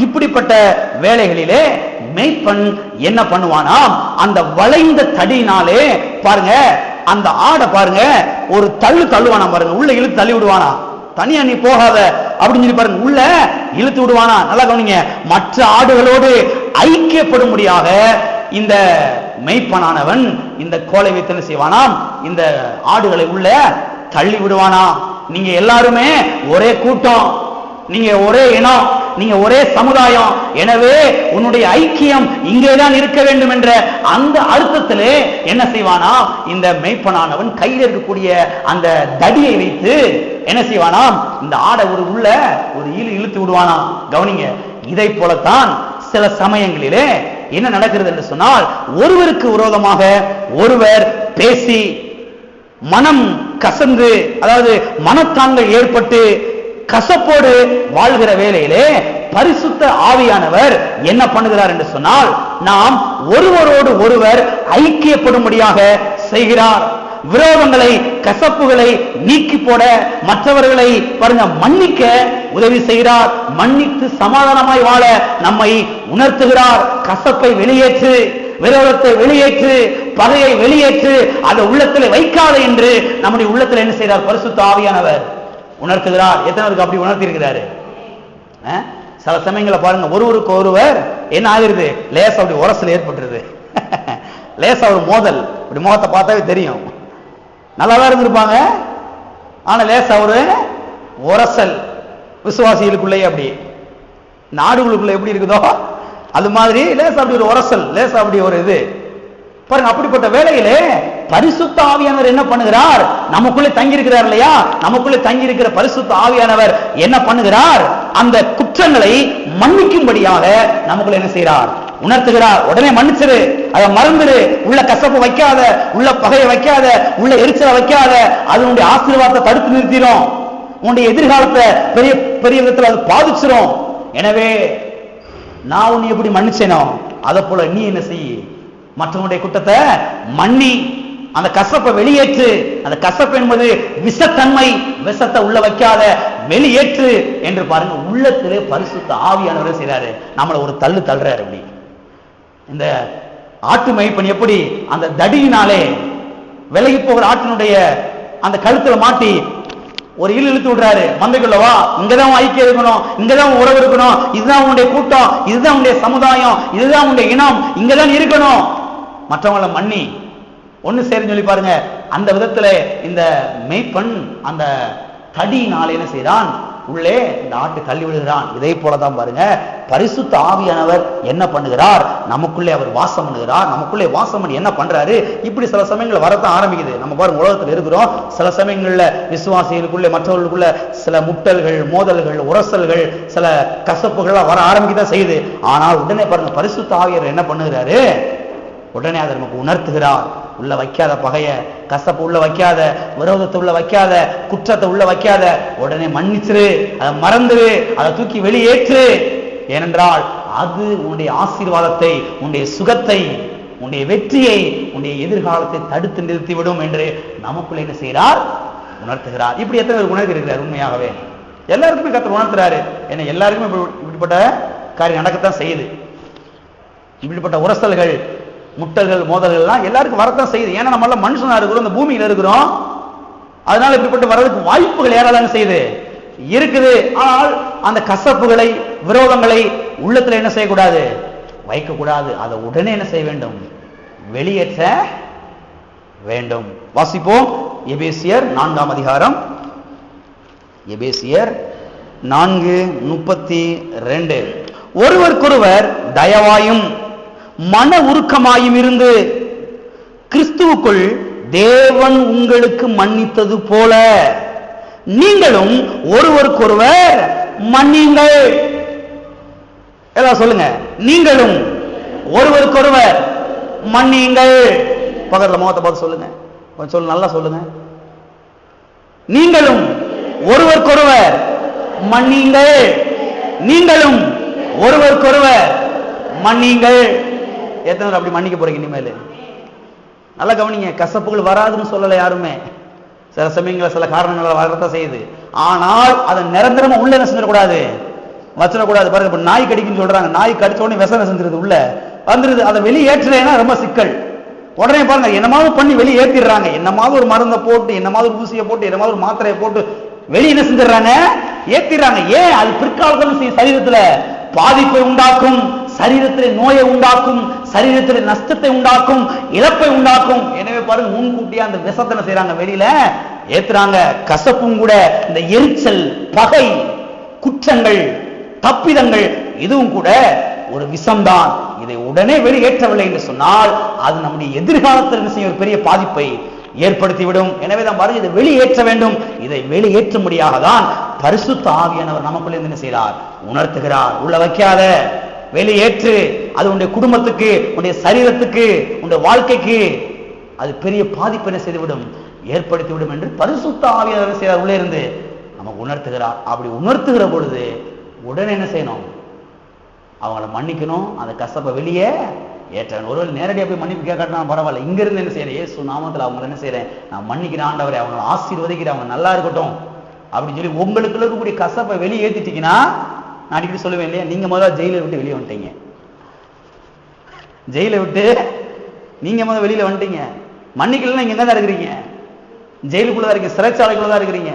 S1: இப்படிப்பட்ட வேளைகளிலே மேய்ப்பன் என்ன பண்ணுவானா, அந்த வளைந்த தடியினாலே பாருங்க அந்த ஆடை பாருங்க ஒரு தள்ளுவானா, பாருங்க உள்ள இழுத்து தள்ளி விடுவானா, தனியா நீ போகாத அப்படின்னு சொல்லி பாருங்க உள்ள இழுத்து விடுவானா. நல்லா கவனிங்க, மற்ற ஆடுகளோடு ஐக்கியப்படும்படியாக இந்த மேய்ப்பனானவன் இந்த கோலை வைத்து செய்வானாம், இந்த ஆடுகளை உள்ள தள்ளி விடுவானா. நீங்க எல்லாருமே ஒரே கூட்டம், நீங்க ஒரே இனம், நீங்க ஒரே சமுதாயம், எனவே உன்னுடைய ஐக்கியம் இங்கேதான் இருக்க வேண்டும் என்ற அந்த அர்த்தத்திலே என்ன செய்வானா, இந்த மேய்ப்பனானவன் கையில் இருக்கக்கூடிய அந்த தடியை வைத்து என்ன செய்வானாம், இந்த ஆடை உள்ள ஒரு இழுத்து விடுவானாம். கவனிங்க, இதை போலத்தான் சில சமயங்களிலே என்ன நடக்கிறது என்று சொன்னால், ஒருவருக்கு விரோதமாக ஒருவர் பேசி மனம் கசந்து, அதாவது மனத்தாங்கள் ஏற்பட்டு கசப்போடு வாழ்கிற வேளையிலே பரிசுத்த ஆவியானவர் என்ன பண்ணுகிறார் என்று சொன்னால், நாம் ஒருவரோடு ஒருவர் ஐக்கியப்படும்படியாக செய்கிறார். விரோதங்களை, கசப்புகளை நீக்கி போட, மற்றவர்களை பாருங்க மன்னிக்க உதவி செய்கிறார். மன்னித்து சமாதானமாய் வாழ நம்மை உணர்த்துகிறார். கசப்பை வெளியேற்று, விரோதத்தை வெளியேற்று, பகையை வெளியேற்று, அதை உள்ளத்தில் வைக்காத என்று நம்முடைய உள்ளத்தில் என்ன செய்கிறார்? பரிசுத்த ஆவியானவர் உணர்த்துகிறார். எத்தனை பேருக்கு அப்படி உணர்த்தி இருக்கிறாரு? சில சமயங்களை பாருங்க, ஒருவருக்கு ஒருவர் என்ன ஆகிருது? லேசா அப்படி உரசல் ஏற்பட்டுருது. லேசா ஒரு மோதல், இப்படி முகத்தை பார்த்தாவே தெரியும். நல்லாதான் இருந்திருப்பாங்க, ஆனா லேசா ஒரு உரசல் விசுவாசிகளுக்குள்ளே, அப்படி நாடுகளுக்குள்ள எப்படி இருக்குதோ அது மாதிரி லேசா அப்படி ஒரு உரசல், லேசா அப்படி ஒரு இது பாருங்க. அப்படிப்பட்ட வேளையிலே பரிசுத்த ஆவியானவர் என்ன பண்ணுகிறார்? நமக்குள்ளே தங்கி இருக்கிறார் இல்லையா? நமக்குள்ளே தங்கி இருக்கிற பரிசுத்த ஆவியானவர் என்ன பண்ணுகிறார்? அந்த குற்றங்களை மன்னிக்கும்படியாக நமக்குள்ள என்ன செய்கிறார்? உணர்த்துகிறார். உடனே மன்னிச்சிரு, அதை மறந்துரு, உள்ள கசப்பு வைக்காத, உள்ள பகையை வைக்காத, உள்ள எரிச்சலை வைக்காத, அதனுடைய ஆசீர்வாதத்தை தடுத்து நிறுத்திடும், உன்னுடைய எதிர்காலத்தை பெரிய பெரிய விதத்தில் அது பாதிச்சிடும். எனவே நான் உன்னை எப்படி மன்னிச்சேனோ அதை போல நீ என்ன செய்ய? மற்றவனுடைய குற்றத்தை மன்னி, அந்த கசப்பை வெளியேற்று. அந்த கசப்பு என்பது விஷத்தன்மை, விஷத்தை உள்ள வைக்காத, வெளியேற்று என்று பாருங்க. உள்ளத்திலே பரிசுத்த ஆவியானவர் செய்றாரு, நம்மளை ஒரு தள்ளு தள்ளுறாரு. அப்படி இந்த ஆட்டு மேய்ப்பன் எப்படி அந்த தடியினாலே விலகி போகிற ஆட்டினுடைய அந்த கழுத்துல மாட்டி ஒரு இழுத்து விடுறாரு, மந்தைக்குள்ள வா, இங்கதான் ஐக்கியம் இருக்கணும், இங்கதான் உறவு இருக்கணும், இதுதான் உன்னுடைய கூட்டம், இதுதான் உன்னுடைய சமுதாயம், இதுதான் உன்னுடைய இனம், இங்கதான் இருக்கணும், மற்றவங்களை மன்னி ஒண்ணு சேருன்னு சொல்லி பாருங்க. அந்த விதத்துல இந்த மேய்ப்பன் அந்த தடியினால என்ன செய்யறான்? உள்ளே இந்த ஆட்டு தள்ளி விடுகிறான். இதே போலதான் பாருங்க, பரிசுத்த ஆவியானவர் என்ன பண்ணுகிறார்? நமக்குள்ளே அவர் வாசம் பண்ணுகிறார். நமக்குள்ளே வாசம் பண்ணி என்ன பண்றாரு? இப்படி சில சமயங்கள் வரத்தான் ஆரம்பிக்குது. நம்ம பாருங்க, உலகத்தில் இருக்கிறோம், சில சமயங்கள்ல விசுவாசிகளுக்குள்ளே மற்றவர்களுக்குள்ள சில முட்டல்கள், மோதல்கள், உரசல்கள், சில கசப்புகள் வர ஆரம்பிக்கதான் செய்யுது. ஆனால் உடனே பாருங்க, பரிசுத்த ஆவியானவர் என்ன பண்ணுகிறாரு? உடனே அதை நமக்கு உணர்த்துகிறார். உள்ள வைக்காத பகைய, கசப்பு உள்ள வைக்காத, விரோதத்தை உள்ள வைக்காத, குற்றத்தை உள்ள வைக்காத, உடனே மன்னிச்சிரு, அதை மறந்துரு, அதை தூக்கி வெளியேற்று. ஏனென்றால் அது உன்னுடைய ஆசீர்வாதத்தை, உன்னுடைய சுகத்தை, உன்னுடைய வெற்றியை, உன்னுடைய எதிர்காலத்தை தடுத்து நிறுத்திவிடும் என்று நமக்குள்ள என்ன செய்கிறார்? உணர்த்துகிறார். இப்படி எத்தனை பேர் உணர்த்தி இருக்கிறார்? உண்மையாகவே எல்லாருக்குமே கர்த்தர் உணர்த்துறாரு. ஏன்னா எல்லாருக்குமே இப்படிப்பட்ட காரியம் நடக்கத்தான் செய்யுது. இப்படிப்பட்ட உரசல்கள், முட்டல்கள், மோதல்கள் எல்லாம் எல்லாருக்கும் வரத்தான் செய்யுது. ஏன்னா நம்ம எல்லாம் மனுஷனா இருக்கிறோம், இந்த பூமியில இருக்கிறோம். அதனால இப்படிப்பட்ட வர்றதுக்கு வாய்ப்புகள் ஏராளம் செய்யுது, இருக்குது. ஆனால் அந்த கசப்புகளை, விரோதங்களை உள்ளத்துல என்ன செய்யக்கூடாது? வைக்கக்கூடாது. அதை உடனே என்ன செய்ய வேண்டும்? வெளியேற்ற வேண்டும். வாசிப்போம். எபேசியர் 4ஆம் அதிகாரம், எபேசியர் 4:32. ஒருவருக்கொருவர் தயவாயும் மன உருக்கமாயும் இருந்து கிறிஸ்துவுக்குள் தேவன் உங்களுக்கு மன்னித்தது போல நீங்களும் ஒருவருக்கொருவர் மன்னியுங்கள். எல்லாம் சொல்லுங்க, நீங்களும் ஒருவருக்கொருவர் மன்னியுங்கள். பக்கத்துல முகத்தை பார்த்து சொல்லுங்க, கொஞ்சம் சொல்லு, நல்லா சொல்லுங்க. நீங்களும் ஒருவருக்கொருவர் மன்னியுங்கள். நீங்களும் ஒருவருக்கொருவர் மன்னியுங்கள். எத்தனை அப்படி மன்னிக்க போறீங்க இனிமேல்? நல்லா கவனிங்க. கசப்புகள் வராதுன்னு சொல்லல யாருமே. சில சமயங்கள சில காரணங்கள் வரத்தான் செய்யுது. ஆனால் அதை நிரந்தரமா உள்ள என்ன செஞ்சிடக்கூடாது? வச்சிடக்கூடாது. பாருங்க, இப்ப நாய் கடிக்குன்னு சொல்றாங்க. நாய் கடிச்ச உடனே விஷம் செஞ்சிருது, உள்ள வந்துருது. அதை வெளியேற்றலைன்னா ரொம்ப சிக்கல். உடனே பாருங்க, என்னமாவது பண்ணி வெளியேற்றிடுறாங்க. என்னமாவது ஒரு மருந்தை போட்டு, என்னமாவது ஒரு ஊசியை போட்டு, என்னமாவது ஒரு மாத்திரையை போட்டு வெளியே என்ன செஞ்சிடறாங்க? ஏத்திடுறாங்க. ஏன்? அது பிற்காலத்தில் சரீரத்துல பாதிப்பை உண்டாக்கும், சரீரத்தில் நோயை உண்டாக்கும், சரீரத்தில் நஷ்டத்தை உண்டாக்கும், இழப்பை உண்டாக்கும். எனவே பாருங்க, முன்கூட்டியே அந்த விஷத்தை செய்யறாங்க, வெளியில ஏத்துறாங்க. கசப்பும் கூட இந்த எரிச்சல், பகை, குற்றங்கள், தப்பிதங்கள் இதுவும் கூட ஒரு விஷம்தான். இதை உடனே வெளியேற்றவில்லை என்று சொன்னால் அது நம்முடைய எதிர்காலத்தில் என்ன செய்யும்? ஒரு பெரிய பாதிப்பை ஏற்படுத்திவிடும். எனவே தான் பாருங்க, இதை வெளியேற்ற வேண்டும். இதை வெளியேற்றும்படியாக தான் பரிசுத்த ஆவியானவர் நமக்குள்ளே என்ன செய்கிறார்? உணர்த்துகிறார். உள்ள வைக்காத, வெளியேற்று. அது உன்னுடைய குடும்பத்துக்கு, உன்னுடைய சரீரத்துக்கு, உன்னுடைய வாழ்க்கைக்கு அது பெரிய பாதிப்பு என்ன செய்துவிடும்? ஏற்படுத்திவிடும் என்று பரிசுத்த ஆவியானவர் செய்கிறார். உள்ளே இருந்து நமக்கு உணர்த்துகிறார். அப்படி உணர்த்துகிற பொழுது உடனே என்ன செய்யணும்? அவங்கள மன்னிக்கணும், அந்த கசப்பை வெளியே ஏற்றணும். ஒருவேளை நேரடியாக போய் மன்னிப்பு கேட்கறதுனா பரவாயில்ல, இங்க இருந்து என்ன செய்யறேன், இயேசு நாமத்தில் அவங்களை என்ன செய்யறேன், நான் மன்னிக்கிறேன் ஆண்டவரே, அவங்களை ஆசீர்வதிக்கிறேன், அவங்க நல்லா இருக்கட்டும் அப்படின்னு சொல்லி உங்களுக்கு இருக்கக்கூடிய கசப்பை வெளியே ஏத்திட்டீங்கன்னா, நான் அடிக்கடி சொல்லுவேன் இல்லையா, நீங்க முதல்ல ஜெயிலை விட்டு வெளியே வந்துட்டீங்க. ஜெயிலை விட்டு நீங்க முதல்ல வெளியில வந்துட்டீங்க. மன்னிக்கலன்னா இங்க தான் இருக்கிறீங்க, ஜெயிலுக்குள்ளதான் இருக்கீங்க, சிறைச்சாலைக்குள்ளதான் இருக்கிறீங்க.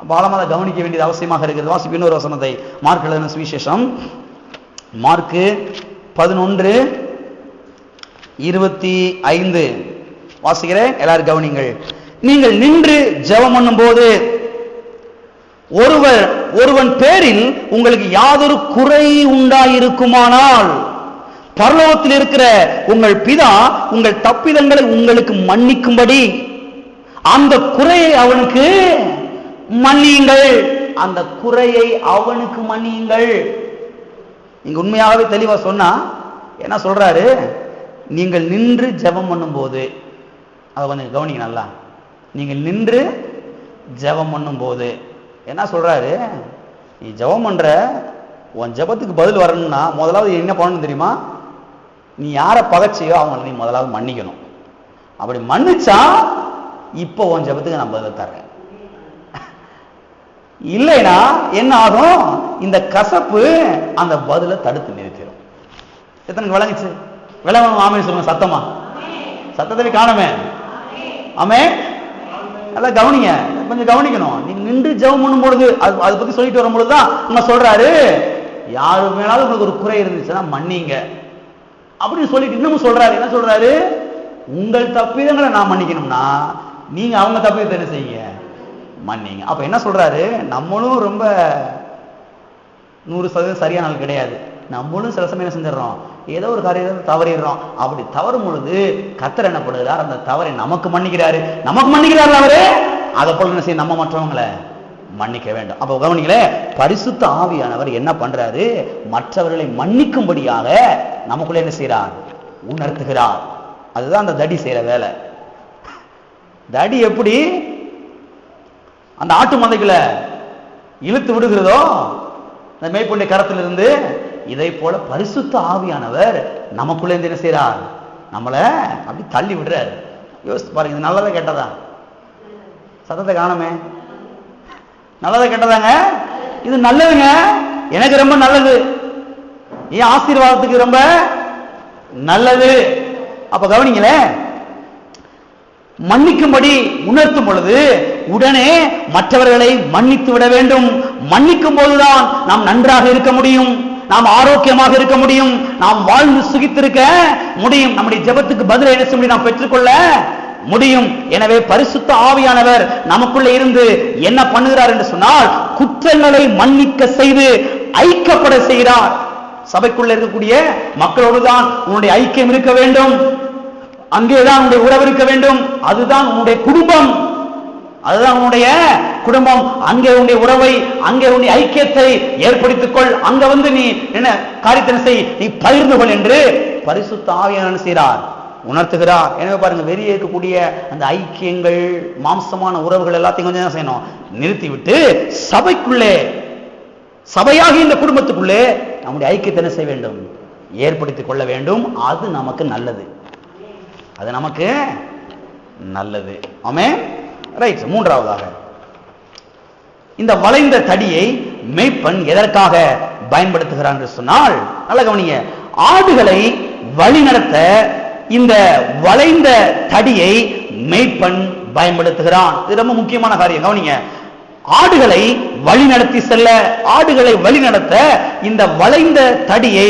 S1: பாலமாக கவனிக்க வேண்டியது அவசியமாக இருக்கிறது. வாசிப்பு இன்னொரு வசனத்தை, மார்க் எழுதின சுவிசேஷம் மார்க்கு 11:25 வாசிக்கிறேன், எல்லாரும் கவனிங்கள். நீங்கள் நின்று ஜெபம் பண்ணும் போது ஒருவன் பேரில் உங்களுக்கு யாதொரு குறை உண்டாயிருக்குமானால் பரலோகத்தில் இருக்கிற உங்கள் பிதா உங்கள் தப்பிதங்களை உங்களுக்கு மன்னிக்கும்படி அந்த குறையை அவனுக்கு மன்னியுங்கள். அந்த குறையை அவனுக்கு மன்னியுங்கள். நீங்க உண்மையாகவே தெளிவா சொன்னா என்ன சொல்றாரு, நீங்கள் நின்று ஜெபம் பண்ணும் போது, அதை கொஞ்சம் கவனிங்க நல்லா, நீங்கள் நின்று ஜெபம் பண்ணும் போது என்ன சொல்றாரு, நீ ஜெபம் பண்ற, உன் ஜெபத்துக்கு பதில் வரணும்னா முதலாவது என்ன பண்ணணும் தெரியுமா, நீ யாரை பகைச்சியோ அவங்களை நீ முதலாவது மன்னிக்கணும். அப்படி மன்னிச்சா இப்போ உன் ஜெபத்துக்கு நான் பதில் தர்றேன். இல்லைனா என்ன ஆகும், இந்த கசப்பு அந்த பதில தடுத்து நிறுத்திடும். எத்தனைக்கு விளங்குச்சு? விளங்கணும். ஆமே சொல்லுங்க சத்தமா, சத்தத்தை காணமே. ஆமே, நல்லா கவனிங்க, கொஞ்சம் கவனிக்கணும். நீங்க நின்று ஜெபம் பண்ணும் பொழுது அதை பத்தி சொல்லிட்டு வரும் பொழுதுதான் நம்ம சொல்றாரு, யாரு மேலாலும் உங்களுக்கு ஒரு குறை இருந்துச்சுன்னா மன்னிங்க அப்படின்னு சொல்லிட்டு இன்னமும் சொல்றாரு. என்ன சொல்றாரு, உங்கள் தப்பிதங்களை நான் மன்னிக்கணும்னா நீங்க அவங்க தப்பிதத்தை என்ன செய்யுங்க, மன்னிங்க. அப்ப என்ன சொல்றாரு, நம்மளும் ரொம்ப 100% சரியான ஆள் கிடையாது. நம்மளும் சில சமயம் என்ன செஞ்சிடறோம், ஏதோ ஒரு காரியத்தை தவறிடுறோம். அப்படி தவறும் பொழுது கர்த்தர் என்ன பண்ணுகிறார், அந்த தவறை நமக்கு மன்னிக்கிறாரு. நமக்கு மன்னிக்கிறாரு அவரு, அதை போல என்ன செய்ய, நம்ம மற்றவங்களை மன்னிக்க வேண்டும். அப்ப கவனிங்களே, பரிசுத்த ஆவியானவர் என்ன பண்றாரு, மற்றவர்களை மன்னிக்கும்படியாக நமக்குள்ள என்ன செய்யறார், உணர்த்துகிறார். அதுதான் அந்த தடி செய்யற வேலை. தடி எப்படி அந்த ஆட்டு மந்தைகளை இழுத்து விடுகிறதோ அந்த மேய்ப்பனுடைய கரத்திலிருந்து, இதை போல பரிசுத்த ஆவியானவர் நமக்குள்ள என்ன செய்யறார், நம்மள அப்படி தள்ளி விடுறாரு. யோசித்து பாருங்க, இது நல்லதா கேட்டதா? சத்தத்தை காணமே. நல்லதா கேட்டதாங்க? இது நல்லதுங்க, எனக்கு ரொம்ப நல்லது, என் ஆசீர்வாதத்துக்கு ரொம்ப நல்லது. அப்ப கவனிங்களே, மன்னிக்கும்படி உணர்த்தும் பொழுது உடனே மற்றவர்களை மன்னித்து விட வேண்டும். மன்னிக்கும் போதுதான் நாம் நன்றாக இருக்க முடியும், நாம் ஆரோக்கியமாக இருக்க முடியும், நாம் வாழ்ந்து சுகித்திருக்க முடியும், நம்முடைய ஜெபத்துக்கு பதில் என்ன செய்ய முடியும், நாம் பெற்றுக்கொள்ள முடியும். எனவே பரிசுத்த ஆவியானவர் நமக்குள்ள இருந்து என்ன பண்ணுகிறார் என்று சொன்னால், குற்றங்களை மன்னிக்க செய்து ஐக்கியப்பட செய்கிறார். சபைக்குள்ள இருக்கக்கூடிய மக்களோடு தான் உன்னுடைய ஐக்கியம் இருக்க வேண்டும், அங்கேதான் உன்னுடைய உறவு இருக்க வேண்டும், அதுதான் உன்னுடைய குடும்பம், அதுதான் உன்னுடைய குடும்பம். அங்கே உன்னுடைய உறவை, அங்கே உன்னுடைய ஐக்கியத்தை ஏற்படுத்திக் கொள், அங்க வந்து நீ என்ன காரியத்தை செய், நீ பகிர்ந்து கொள் என்று பரிசுத்த ஆவியானவர் செய்கிறார், உணர்த்துகிறார். எனவே பாருங்க, வெளியே இருக்கக்கூடிய அந்த ஐக்கியங்கள், மாம்சமான உறவுகள் எல்லாத்தையும் கொஞ்சம் என்ன செய்யணும், நிறுத்திவிட்டு சபைக்குள்ளே, சபையாகி இந்த குடும்பத்துக்குள்ளே நம்முடைய ஐக்கியத்தை என்ன செய்ய வேண்டும், ஏற்படுத்திக் கொள்ள வேண்டும். அது நமக்கு நல்லது, அது நமக்கு நல்லது. ஆமென். ரைட். மூன்றாவதாக, இந்த வளைந்த தடியை மேய்ப்பன் எதற்காக பயன்படுத்துகிறான் என்று சொன்னால், நல்ல கவனிங்க, ஆடுகளை வழிநடத்த இந்த வளைந்த தடியை மேய்ப்பன் பயன்படுத்துகிறான். இது ரொம்ப முக்கியமான காரியம். கவனிங்க, ஆடுகளை வழிநடத்தி செல்ல, ஆடுகளை வழிநடத்த இந்த வளைந்த தடியை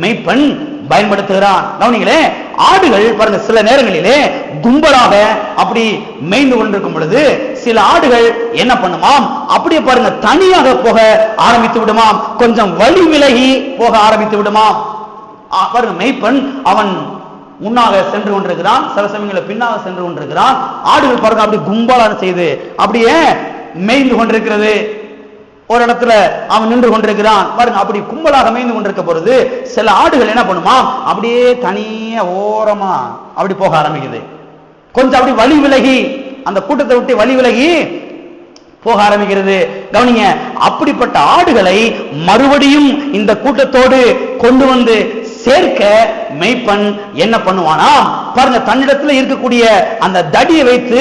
S1: மேய்ப்பன் பயன்படுத்துகிறான். கவனிங்களே, ஆடுகள் பாருங்க, சில நேரங்களிலே கும்பலாக அப்படி மேய்ந்து கொண்டிருக்கும் பொழுது சில ஆடுகள் என்ன பண்ணுமாம், அப்படியே பாருங்க தனியாக போக ஆரம்பித்து விடுமாம், கொஞ்சம் வழி விலகி போக ஆரம்பித்து விடுமாம். பாருங்க, மேய்ப்பன் அவன் முன்னாக சென்று கொண்டிருக்கிறான், சில சமயங்களில் பின்னாக சென்று கொண்டிருக்கிறான். ஆடுகள் பாருங்க அப்படி கும்பலான செய்து அப்படியே மேய்ந்து கொண்டிருக்கிறது. ஒரு இடத்துல அவன் நின்று கொண்டிருக்கிறான் பாருங்க, அப்படி கும்பலாக மேய்ந்து கொண்டிருக்க பொழுது சில ஆடுகள் என்ன பண்ணுமா, அப்படியே தனியா ஓரமா அப்படி போக ஆரம்பிக்குது. கொஞ்சம் அப்படி வழி விலகி, அந்த கூட்டத்தை விட்டு வழி விலகி போக ஆரம்பிக்கிறது. கவனிங்க, அப்படிப்பட்ட ஆடுகளை மறுபடியும் இந்த கூட்டத்தோடு கொண்டு வந்து சேர்க்க மேய்ப்பன் என்ன பண்ணுவானா பாருங்க, தன்னிடத்தில் இருக்கக்கூடிய அந்த தடியை வைத்து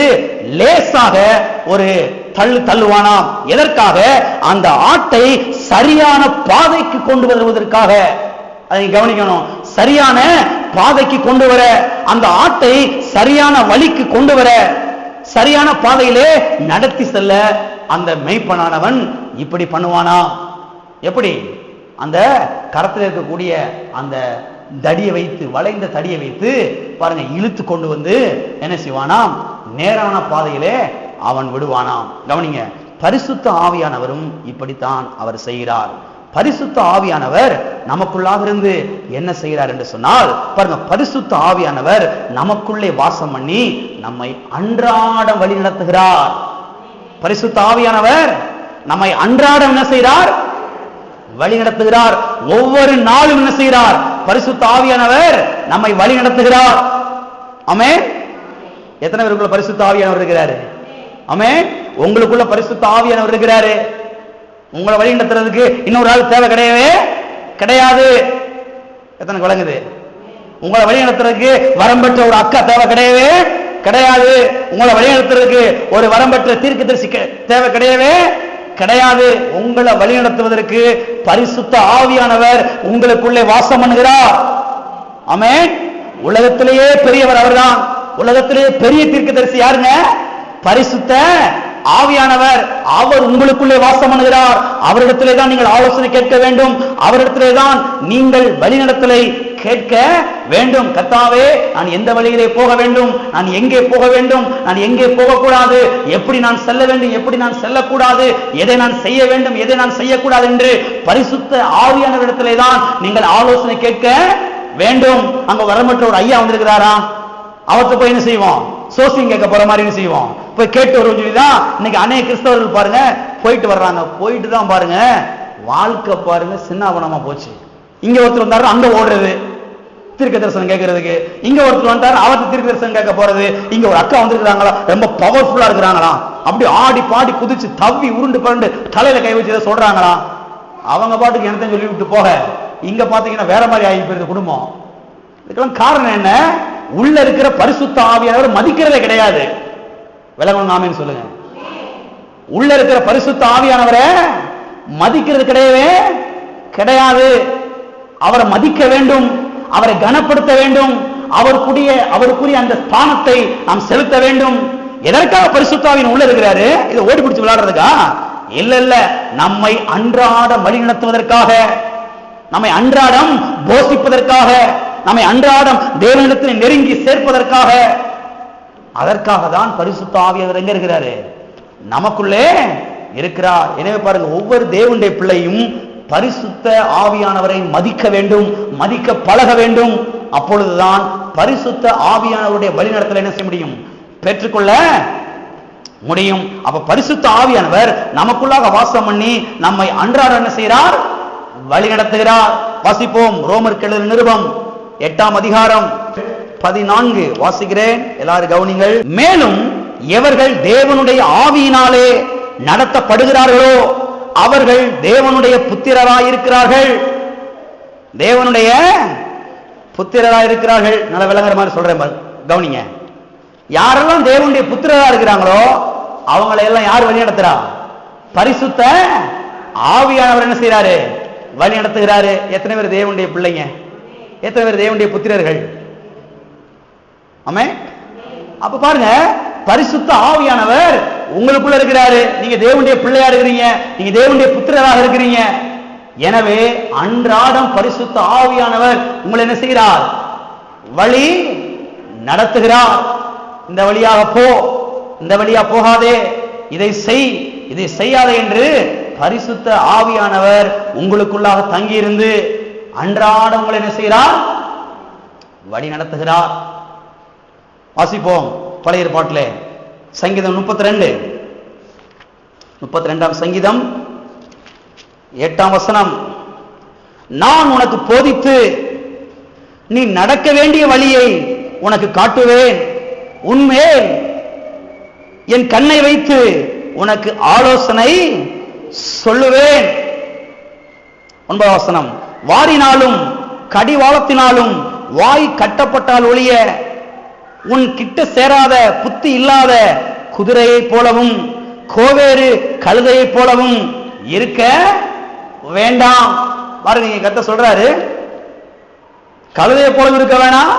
S1: லேசாக ஒரு தள்ளுவானாம். எதற்காக? அந்த ஆட்டை சரியான பாதைக்கு கொண்டு வருவதற்காக. அதை கவனிக்கணும். சரியான பாதைக்கு கொண்டு வர, அந்த ஆட்டை சரியான வழிக்கு கொண்டு வர, சரியான பாதையிலே நடத்தி செல்ல அந்த மேய்ப்பனானவன் இப்படி பண்ணுவானா. எப்படி? அந்த கரத்தில் இருக்கக்கூடிய அந்த தடியை வைத்து, வளைந்த தடியை வைத்து பாருங்க, இழுத்து கொண்டு வந்து என்ன செய்வானாம்? நேரான பாதையிலே அவன் விடுவானாம். கவனிங்க, பரிசுத்த ஆவியானவரும் இப்படித்தான் அவர் செய்கிறார். பரிசுத்த ஆவியானவர் நமக்குள்ளாக இருந்து என்ன செய்கிறார் என்று சொன்னால் பாருங்க, பரிசுத்த ஆவியானவர் நமக்குள்ளே வாசம் பண்ணி நம்மை அன்றாடம் வழி நடத்துகிறார். பரிசுத்த ஆவியானவர் நம்மை அன்றாடம் என்ன செய்கிறார்? வழி நடத்துகிறார். ஒவ்வொரு நாளும் என்ன செய்கிறார்? பரிசுத்த ஆவியானவர் நம்மை வழி நடத்துகிறார். ஆமென். எத்தனை பேருக்குள்ள பரிசுத்த ஆவியானவர் இருக்கிறாரு? ஆமென். உங்களுக்குள்ள பரிசுத்த ஆவியானவர் இருக்கிறாரு. உங்களை வழி நடத்துறதுக்கு இன்னொரு ஆள் தேவை கிடையவே கிடையாது. எத்தனை வழங்குது? உங்களை வழி நடத்துறதுக்கு வரம்பெற்ற ஒரு அக்கா தேவை கிடையவே கிடையாது. உங்களை வழி நடத்துறதுக்கு ஒரு வரம்பெற்ற தீர்க்கதரிசி தேவை கிடையவே கிடையாது. உங்களை வழி நடத்துவதற்கு பரிசுத்த ஆவியானவர் உங்களுக்குள்ளே வாசம் பண்ணுகிறார். ஆமென். உலகத்திலேயே பெரியவர் அவர்தான். உலகத்திலேயே பெரிய தீர்க்கதரிசி யாருங்க? பரிசுத்த ஆவியானவர். அவர் உங்களுக்குள்ளே வாசம் பண்ணுகிறார். அவரிடத்திலே தான் நீங்கள் ஆலோசனை கேட்க வேண்டும். அவரிடத்திலே தான் நீங்கள் வழிநடத்தலை கேட்க வேண்டும். கர்த்தாவே, நான் எந்த வழியிலே போக வேண்டும், நான் எங்கே போக வேண்டும், நான் எங்கே போகக்கூடாது, எப்படி நான் செல்ல வேண்டும், எப்படி நான் செல்லக்கூடாது, எதை நான் செய்ய வேண்டும், எதை நான் செய்யக்கூடாது என்று பரிசுத்த ஆவியானவரிடத்திலே தான் நீங்கள் ஆலோசனை கேட்க வேண்டும். அங்க வரமற்ற ஒரு ஐயா வந்திருக்கிறாரா, அவர்கிட்ட போய் என்ன செய்வோம்? சோசியம் கேட்க போற மாதிரி செய்வோம். போய் கேட்டு வருவோம் சொல்லிதான் இன்னைக்கு அநேக கிறிஸ்தவர்கள் பாருங்க போயிட்டு வர்றாங்க. போயிட்டு தான் பாருங்க வாழ்க்கை பாருங்க சின்னாபனமா போச்சு. இங்க ஒருத்தர் வந்தாரு, அங்க ஓடுறது தீர்க்க தரிசனம் கேட்கறதுக்கு. இங்க ஒருத்தர் வந்தாரு, அவருக்கு தீர்க்க தரிசனம் கேட்க போறது. இங்க ஒரு அக்கா வந்திருக்கிறாங்களா, ரொம்ப பவர்ஃபுல்லா இருக்கிறாங்களாம், அப்படி ஆடி பாடி குதிச்சு தவ்வி உருண்டு பரண்டு தலையில கை வச்சு சொல்றாங்களாம். அவங்க பாட்டுக்கு என்னத்தையும் சொல்லி விட்டு போக, இங்க பாத்தீங்கன்னா வேற மாதிரி ஆகி போயிருது குடும்பம். இதுக்கெல்லாம் காரணம் என்ன? உள்ள இருக்கிற பரிசுத்த ஆவியானவர் மதிக்கிறதே கிடையாது. விலகணும் ஆமென் சொல்லுங்க. உள்ள இருக்கிற பரிசுத்த ஆவியானவரை மதிக்கிறது கிடையவே கிடையாது. அவரை மதிக்க வேண்டும், அவரை கனப்படுத்த வேண்டும், அவருக்குரிய அந்த ஸ்தானத்தை நாம் செலுத்த வேண்டும். எதற்காக பரிசுத்த ஆவியானவர் உள்ள இருக்கிறாரு? இதை ஓடி பிடிச்சு விளையாடுறதுக்கா? இல்ல, நம்மை அன்றாடம் வழி நடத்துவதற்காக, நம்மை அன்றாடம் போஷிப்பதற்காக, நம்மை அன்றாடம் தேவனிடத்தில் நெருங்கி சேர்ப்பதற்காக. அதற்காக தான் பரிசுத்த ஆவியானவர் எங்க இருக்கிறாரு? நமக்குள்ளே இருக்கிறார். எனவே பாருங்க, ஒவ்வொரு தேவனுடைய பிள்ளையும் பரிசுத்த ஆவியானவரை மதிக்க வேண்டும், மதிக்க பழக வேண்டும். அப்பொழுதுதான் பரிசுத்த ஆவியானவருடைய வழிநடத்தல் என்ன செய்ய முடியும்? பெற்றுக்கொள்ள முடியும். அப்ப பரிசுத்த ஆவியானவர் நமக்குள்ளாக வாசம் பண்ணி நம்மை அன்றாடம் என்ன செய்கிறார்? வழி நடத்துகிறார். வாசிப்போம். ரோமர் எழுதின நிருபம் 8ஆம் அதிகாரம் 14 வாசிக்கிறேன், எல்லாரும் கவனிங்கள். மேலும் எவர்கள் தேவனுடைய ஆவியினாலே நடத்தப்படுகிறார்களோ அவர்கள் தேவனுடைய புத்திரராயிருக்கிறார்கள். தேவனுடைய புத்திரராயிருக்கிறார்கள். நல்ல விளங்குற மாதிரி சொல்றேன், கவனிங்க. யாரெல்லாம் தேவனுடைய புத்திரரா இருக்கிறாங்களோ அவங்களை எல்லாம் யார் வழி நடத்துறா? பரிசுத்த ஆவியானவர் என்ன செய்யறாரு? வழி நடத்துகிறாரு. எத்தனை பேர் தேவனுடைய பிள்ளைங்க? எத்தனை பேர் தேவனுடைய புத்திரர்கள்? ஆமென். அப்ப பாருங்க, பரிசுத்த ஆவியானவர் உங்களுக்குள்ள இருக்கிறாரு. நீங்க தேவனுடைய பிள்ளையா இருக்கிறீங்க, நீங்க தேவனுடைய புத்திரராக இருக்கிறீங்க. எனவே அன்றாடம் பரிசுத்த ஆவியானவர் உங்களை என்ன செய்கிறார்? வழி நடத்துகிறார். இந்த வழியாக போ, இந்த வழியா போகாதே, இதை செய், இதை செய்யாதே என்று பரிசுத்த ஆவியானவர் உங்களுக்குள்ளாக தங்கியிருந்து அன்றாடம் உங்களை என்ன செய்கிறார்? வழி நடத்துகிறார். வாசிப்போம். பழைய ஏற்பாட்டிலே சங்கீதம் 32ஆம் சங்கீதம் 8ஆம் வசனம். நான் உனக்கு போதித்து நீ நடக்க வேண்டிய வழியை உனக்கு காட்டுவேன், உன்மேல் என் கண்ணை வைத்து உனக்கு ஆலோசனை சொல்லுவேன். 9 வசனம், வாரினாலும் கடிவாளத்தினாலும் வாய் கட்டப்பட்டால் ஒழிய உன் கிட்ட சேராத புத்தி இல்லாத குதிரையை போலவும் கோவேறு கழுதையை போலவும் இருக்க வேண்டாம். பாருங்க, கர்த்தர் சொல்றாரு, கழுதையை போலவும் இருக்க வேணாம்,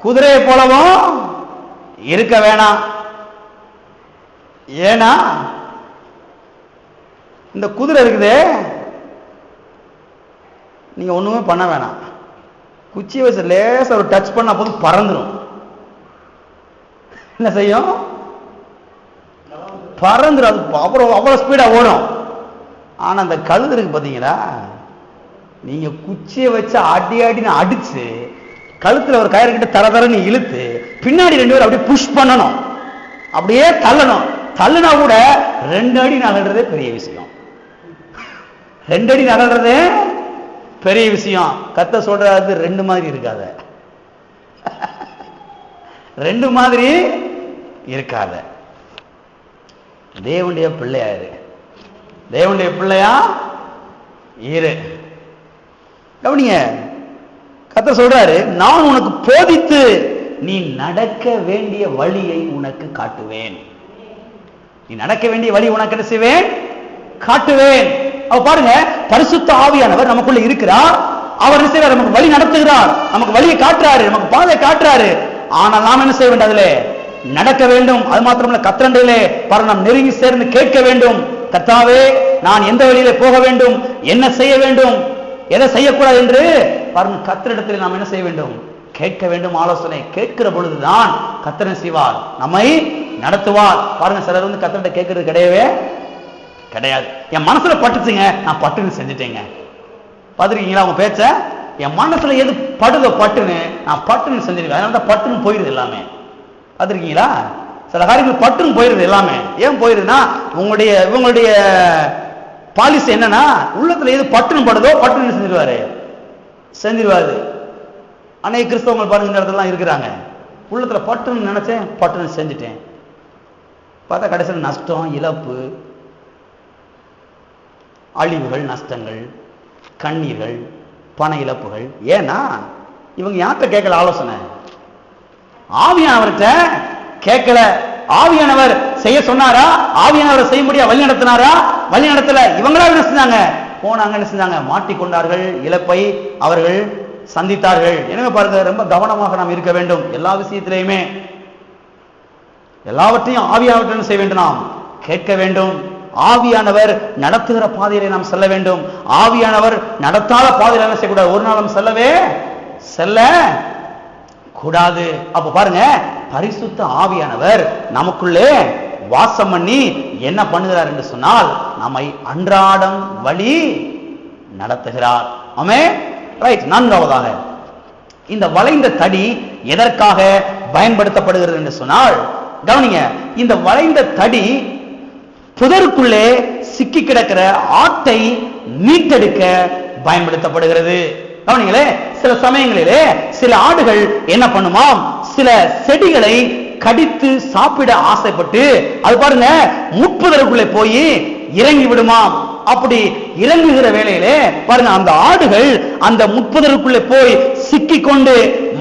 S1: குதிரையை போலவும் இருக்க வேணாம். ஏன்னா இந்த குதிரை இருக்குது, நீங்க ஒண்ணுமே பண்ண வேணாம், குச்சியை வச்சு லேசா ஒரு டச் பண்ண போது பறந்துடும். என்ன செய்யும்? பறந்துடும். அது அவ்வளவு ஸ்பீடா ஓடும். ஆனா அந்த கழுது இருக்கு பாத்தீங்களா, நீங்க குச்சியை வச்சு அடி அடின்னு அடிச்சு கழுத்துல ஒரு கயிறு கிட்ட தரதரன்னு இழுத்து பின்னாடி 2 பேரும் அப்படியே புஷ் பண்ணணும், அப்படியே தள்ளணும். தள்ளுனா கூட 2 அடி நகர்றதே பெரிய விஷயம். 2 அடி நகர்றதே பெரிய விஷயம். கர்த்தர் சொல்றது 2 மாதிரி இருக்காத, 2 மாதிரி இருக்காத. தேவனுடைய பிள்ளையா இரு, தேவனுடைய பிள்ளையா இரு. கவனிங்க, கர்த்தர் சொல்றாரு, நான் உனக்கு போதித்து நீ நடக்க வேண்டிய வழியை உனக்கு காட்டுவேன். நீ நடக்க வேண்டிய வழி உனக்கு என்ன செய்வேன்? காட்டுவேன். அவ பாருங்க, பரிசுத்த ஆவியானவர் நமக்குள்ள இருக்கிறார். அவர் என்ன செய்வார்? நமக்கு வழி நடத்துகிறார், நமக்கு வழியை காட்டுறாரு, நமக்கு பாதையை காட்டுறாரு. ஆனால் நாம் என்ன செய்ய வேண்டும்? அதிலே நடக்க வேண்டும். அது மாத்திரமல்ல, கர்த்தரிலே நாம் நெருங்கி சேர்ந்து கேட்க வேண்டும். கர்த்தாவே, நான் எந்த வழியிலே போக வேண்டும், என்ன செய்ய வேண்டும், எதை செய்யக்கூடாது என்று பாருங்க, கர்த்தரிடத்தில் நாம் என்ன செய்ய வேண்டும்? கேட்க வேண்டும். ஆலோசனை கேட்கிற பொழுதுதான் கர்த்தர் செய்வார், நம்மை நடத்துவார். பாருங்க, சிலர் வந்து கர்த்தர்கிட்ட கேட்கறது கிடையவே கிடையாது. என் மனசுல பட்டுச்சுங்க, நான் பட்டுன்னு செஞ்சுட்டேங்க. பாத்துருக்கீங்களா உங்க பேச்ச? என் மனசுல எது படுதோ பட்டுன்னு நான் பட்டுன்னு செஞ்சிருக்கேன், அதனால தான் பட்டுன்னு போயிருது எல்லாமே. பாத்துருக்கீங்களா? சில காரியங்கள் பட்டுன்னு போயிருது எல்லாமே. ஏன் போயிருதுன்னா, இவங்களுடைய பாலிசி என்னன்னா, உள்ளத்துல எது பட்டுன்னு படுதோ பட்டுன்னு செஞ்சிருவாரு. அநேக கிறிஸ்தவங்கள் பாருங்க இந்த இடத்துல இருக்கிறாங்க, உள்ளத்துல பட்டுன்னு நினைச்சேன், பட்டுன்னு செஞ்சுட்டேன். பார்த்தா கடைசியில் நஷ்டம், இழப்பு, அழிவுகள், நஷ்டங்கள், கண்ணீர்கள், பண இழப்புகள். ஏன்னா இவங்க யார்கிட்ட கேட்கல ஆலோசனை? ஆவியானவர்கிட்ட கேட்கல. ஆவியானவர் செய்ய சொன்னாரா? ஆவியானவர் செய்ய முடியா வழி நடத்தினாரா? வழி நடத்தல. இவங்களா என்ன செஞ்சாங்க? போனாங்க, என்ன செஞ்சாங்க? மாட்டிக்கொண்டார்கள், இழப்பை அவர்கள் சந்தித்தார்கள். எனவே பாருங்க, ரொம்ப கவனமாக நாம் இருக்க வேண்டும். எல்லா விஷயத்திலையுமே எல்லாவற்றையும் ஆவியானவர்கிட்ட செய்ய வேண்டும், நாம் கேட்க வேண்டும். ஆவியானவர் நடத்துகிற பாதையிலே நாம் செல்ல வேண்டும். ஆவியானவர் நடத்தாத பாதையில என்ன செய்யக்கூடாது? ஒரு நாளும் செல்ல கூடாது. அப்ப பாருங்க, பரிசுத்த ஆவியானவர் நமக்குள்ளே வாசம் பண்ணி என்ன பண்ணுகிறார் என்று சொன்னால், நம்மை அன்றாடம் வழி நடத்துகிறார். ஆமென். ரைட். 4வதாக, இந்த வளைந்த தடி எதற்காக பயன்படுத்தப்படுகிறது என்று சொன்னால், கவனிங்க, இந்த வளைந்த தடி புதருக்குள்ளே சிக்கி கிடக்கிற ஆட்டை மீட்டெடுக்க பயன்படுத்தப்படுகிறது. கவனிங்களே, சில சமயங்களிலே சில ஆடுகள் என்ன பண்ணுமாம்? சில செடிகளை கடித்து சாப்பிட ஆசைப்பட்டு அது பாருங்க முட்புதருக்குள்ளே போய் இறங்கி விடுமாம். அப்படி இறங்குகிற வேளையிலே பாருங்க, அந்த ஆடுகள் அந்த முட்புதருக்குள்ளே போய் சிக்கிக்கொண்டு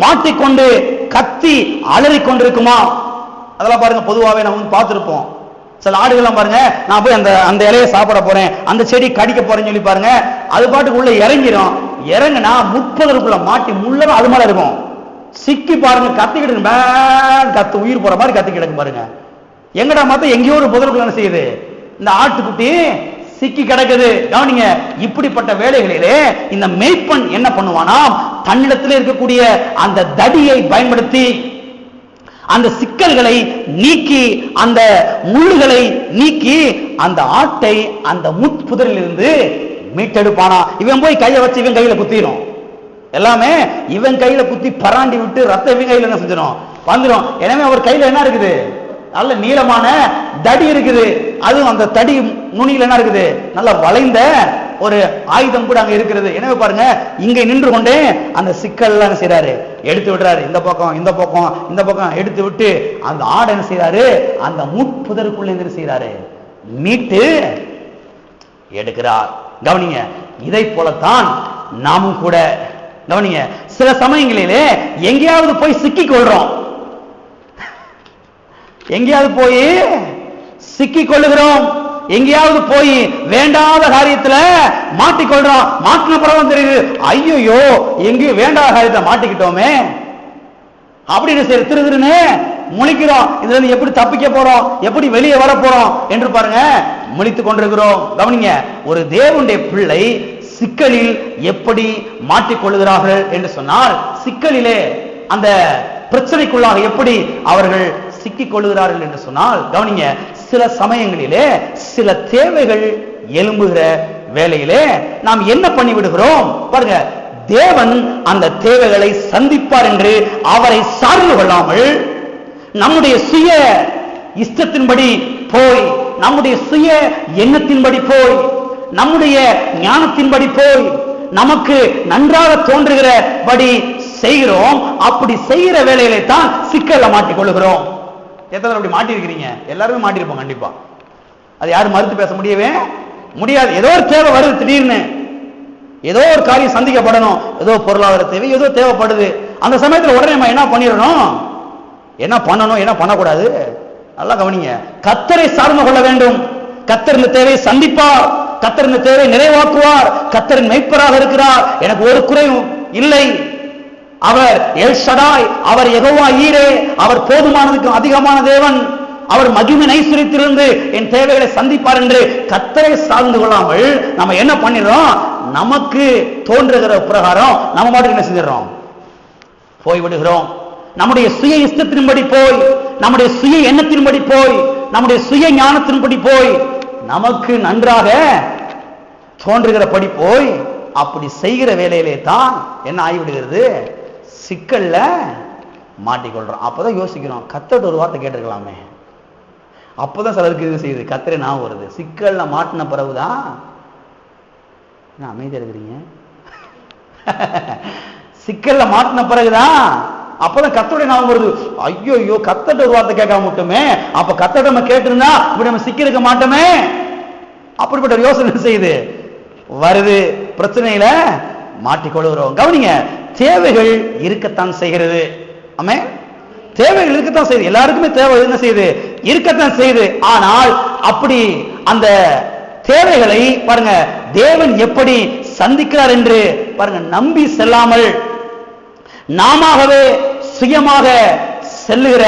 S1: மாட்டிக்கொண்டு கத்தி அலறி கொண்டிருக்குமா. அதெல்லாம் பாருங்க பொதுவாகவே நம்ம பார்த்திருப்போம். சில ஆடுகள்லாம் பாருங்க, நான் போய் அந்த இலையை சாப்பிட போறேன், அந்த செடி கடிக்க போறேன்னு சொல்லி பாருங்க, அது பாட்டுக்கு உள்ள இறங்கிடும். இறங்குனா முட்புதருக்குள்ள மாட்டி முள்ளரும் அது மேல இருக்கும். சிக்கி பாருங்க, கத்திக்கிட்டு கத்து உயிர் போற மாதிரி கத்தி கிடக்கு பாருங்க. எங்கடா மாத்த எங்கேயோ ஒரு புதருக்குள்ள என்ன செய்யுது? இந்த ஆட்டுக்குட்டி சிக்கி கிடக்குது. கவனிங்க, இப்படிப்பட்ட வேலைகளிலே இந்த மேய்ப்பன் என்ன பண்ணுவானாம்? தன்னிடத்தில் இருக்கக்கூடிய அந்த தடியை பயன்படுத்தி அந்த சிக்கல்களை நீக்கி, அந்த முள்ளுகளை நீக்கி, அந்த ஆட்டை அந்த முட்புதரில் இருந்து மீட்டெடுப்பானா. இவன் போய் கையை வச்சு இவன் கையில குத்திரும், எல்லாமே இவன் கையில குத்தி பராண்டி விட்டு ரத்த இவன் கையில என்ன செஞ்சிடும்? வந்துடும். எனவே அவர் கையில என்ன இருக்குது? நல்ல நீளமான தடி இருக்குது. அதுவும் அந்த தடி நுனியில என்ன இருக்குது? நல்ல வளைந்த ஒரு ஆயுதம் கூட அங்க இருக்கிறது. எனவே பாருங்க, இங்க நின்று கொண்டே அந்த சிக்கல் என்ன செய்யறாரு, எடுத்து விடுறாரு. இந்த பக்கம் இந்த பக்கம் இந்த பக்கம் எடுத்து விட்டு அந்த ஆடை என்ன செய்யறாரு, அந்த முட்புதருக்குள்ள என்ன செய்யறாரு, மீட்டு எடுக்கிறார். கவனிங்க, இதை போலத்தான் நாமும் கூட கவனிங்க, சில சமயங்களிலே எங்கேயாவது போய் சிக்கிக் கொள்றோம், எங்கேயாவது போய் சிக்கிக் கொள்ளுகிறோம், எங்கேயாவது போய் வேண்டாத காரியத்துல மாட்டிக்கொள்றோம். மாட்டின பிறகு தெரியுது, ஐயோ எங்கேயும் வேண்டாத காரியத்தை மாட்டிக்கிட்டோமே அப்படின்னு சரி திருன்னு முழிக்கிறோம். இதுல இருந்து எப்படி தப்பிக்க போறோம், எப்படி வெளியே வர போறோம் என்று பாருங்க முழித்துக் கொண்டிருக்கிறோம். கவனிங்க, ஒரு தேவனுடைய பிள்ளை சிக்கலில் எப்படி மாட்டிக்கொள்கிறார்கள் என்று சொன்னால், சிக்கலிலே அந்த பிரச்சனைக்குள்ளாக எப்படி அவர்கள் சிக்கிக் கொள்கிறார்கள் என்று சொன்னால், கவனிங்க, சில சமயங்களிலே சில தேவைகள் எழும்புகிற வேளையிலே நாம் என்ன பண்ணி விடுகிறோம் பாருங்க, தேவன் அந்த தேவைகளை சந்திப்பார் என்று அவரை சார்ந்து கொள்ளாமல் நம்முடைய சுய இஷ்டத்தின்படி போய், நம்முடைய சுய எண்ணத்தின்படி போய், நம்முடைய ஞானத்தின்படி போய், நமக்கு நன்றாக தோன்றுகிறபடி செய்கிறோம். அப்படி செய்கிற வேலையிலே தான் சிக்கல்ல மாட்டிக்கொள்ளுகிறோம். எத்தனை அப்படி மாட்டிருக்கிறீங்க? எல்லாருமே மாட்டிருப்போம் கண்டிப்பா. அது யாரும் மறுத்து பேச முடியவே முடியாது. ஏதோ ஒரு தேவை வருது, திடீர்னு ஏதோ ஒரு காரியம் சந்திக்கப்படணும், ஏதோ பொருளாதார தேவை ஏதோ தேவைப்படுது. அந்த சமயத்தில் உடனே நம்ம என்ன பண்ணிடணும், என்ன பண்ணணும் என்ன பண்ணக்கூடாது நல்லா கவனிங்க. கர்த்தரை சார்ந்து கொள்ள வேண்டும். கர்த்தர் இந்த தேவையை சந்திப்பார், கர்த்தர் இந்த தேவையை நிறைவாக்குவார். கர்த்தரின் மேய்ப்பராக இருக்கிறார், எனக்கு ஒரு குறையும் இல்லை. அவர் எல் ஷடாய், அவர் யெகோவா ஈரே, அவர் போதுமானதுக்கு அதிகமான தேவன், அவர் மகிமையின் ஐஸ்வரியத்திலிருந்து என் தேவைகளை சந்திப்பார் என்று கர்த்தரை சார்ந்து கொள்ளாமல் நம்ம என்ன பண்ணிடுறோம், நமக்கு தோன்றுகிற பிரகாரம் நம்ம மட்டும் என்ன செஞ்சிடறோம், போய்விடுகிறோம். நம்முடைய சுய இஷ்டத்தின்படி போய், நம்முடைய சுய எண்ணத்தின்படி போய், நம்முடைய சுய ஞானத்தின்படி போய், நமக்கு நன்றாக தோன்றுகிறபடி போய் அப்படி செய்கிற வேலையிலே தான் என்ன ஆகிவிடுகிறது, சிக்கல்ல மாட்டிக்கொள்றோம். அப்பதான் யோசிக்கிறோம், கர்த்தர் ஒரு வார்த்தை கேட்டிருக்கலாமே. அப்பதான் சிலருக்கு இது செய்யுது, கர்த்தரே நான் வருது. சிக்கல்ல மாட்டின பிறகுதான் அமைதியா இருக்கிறீங்க. சிக்கல்ல மாட்டின பிறகுதான் அப்பதான் கர்த்தருடைய ஞாபகம் வருது. ஐயோ கர்த்தர் ஒரு வார்த்தை கேட்காம விட்டோமே, அப்ப கர்த்தர் நம்ம கேட்டிருந்தா இப்படி நம்ம சிக்கிருக்க மாட்டோமே. அப்படிப்பட்ட ஒரு யோசனை செய்யுது வருது, பிரச்சனையில மாட்டிக்கொள்கிறோம். கவனிங்க, தேவைகள் இருக்கத்தான் செய்கிறது. ஆமே, தேவைகள் இருக்கத்தான் செய்யுது. எல்லாருக்குமே தேவை என்ன செய்யுது, இருக்கத்தான் செய்யுது. ஆனால் அப்படி அந்த தேவைகளை பாருங்க தேவன் எப்படி சந்திக்கிறார் என்று பாருங்க நம்பி செல்லாமல் நாமவே சுயமாக செல்லுகிற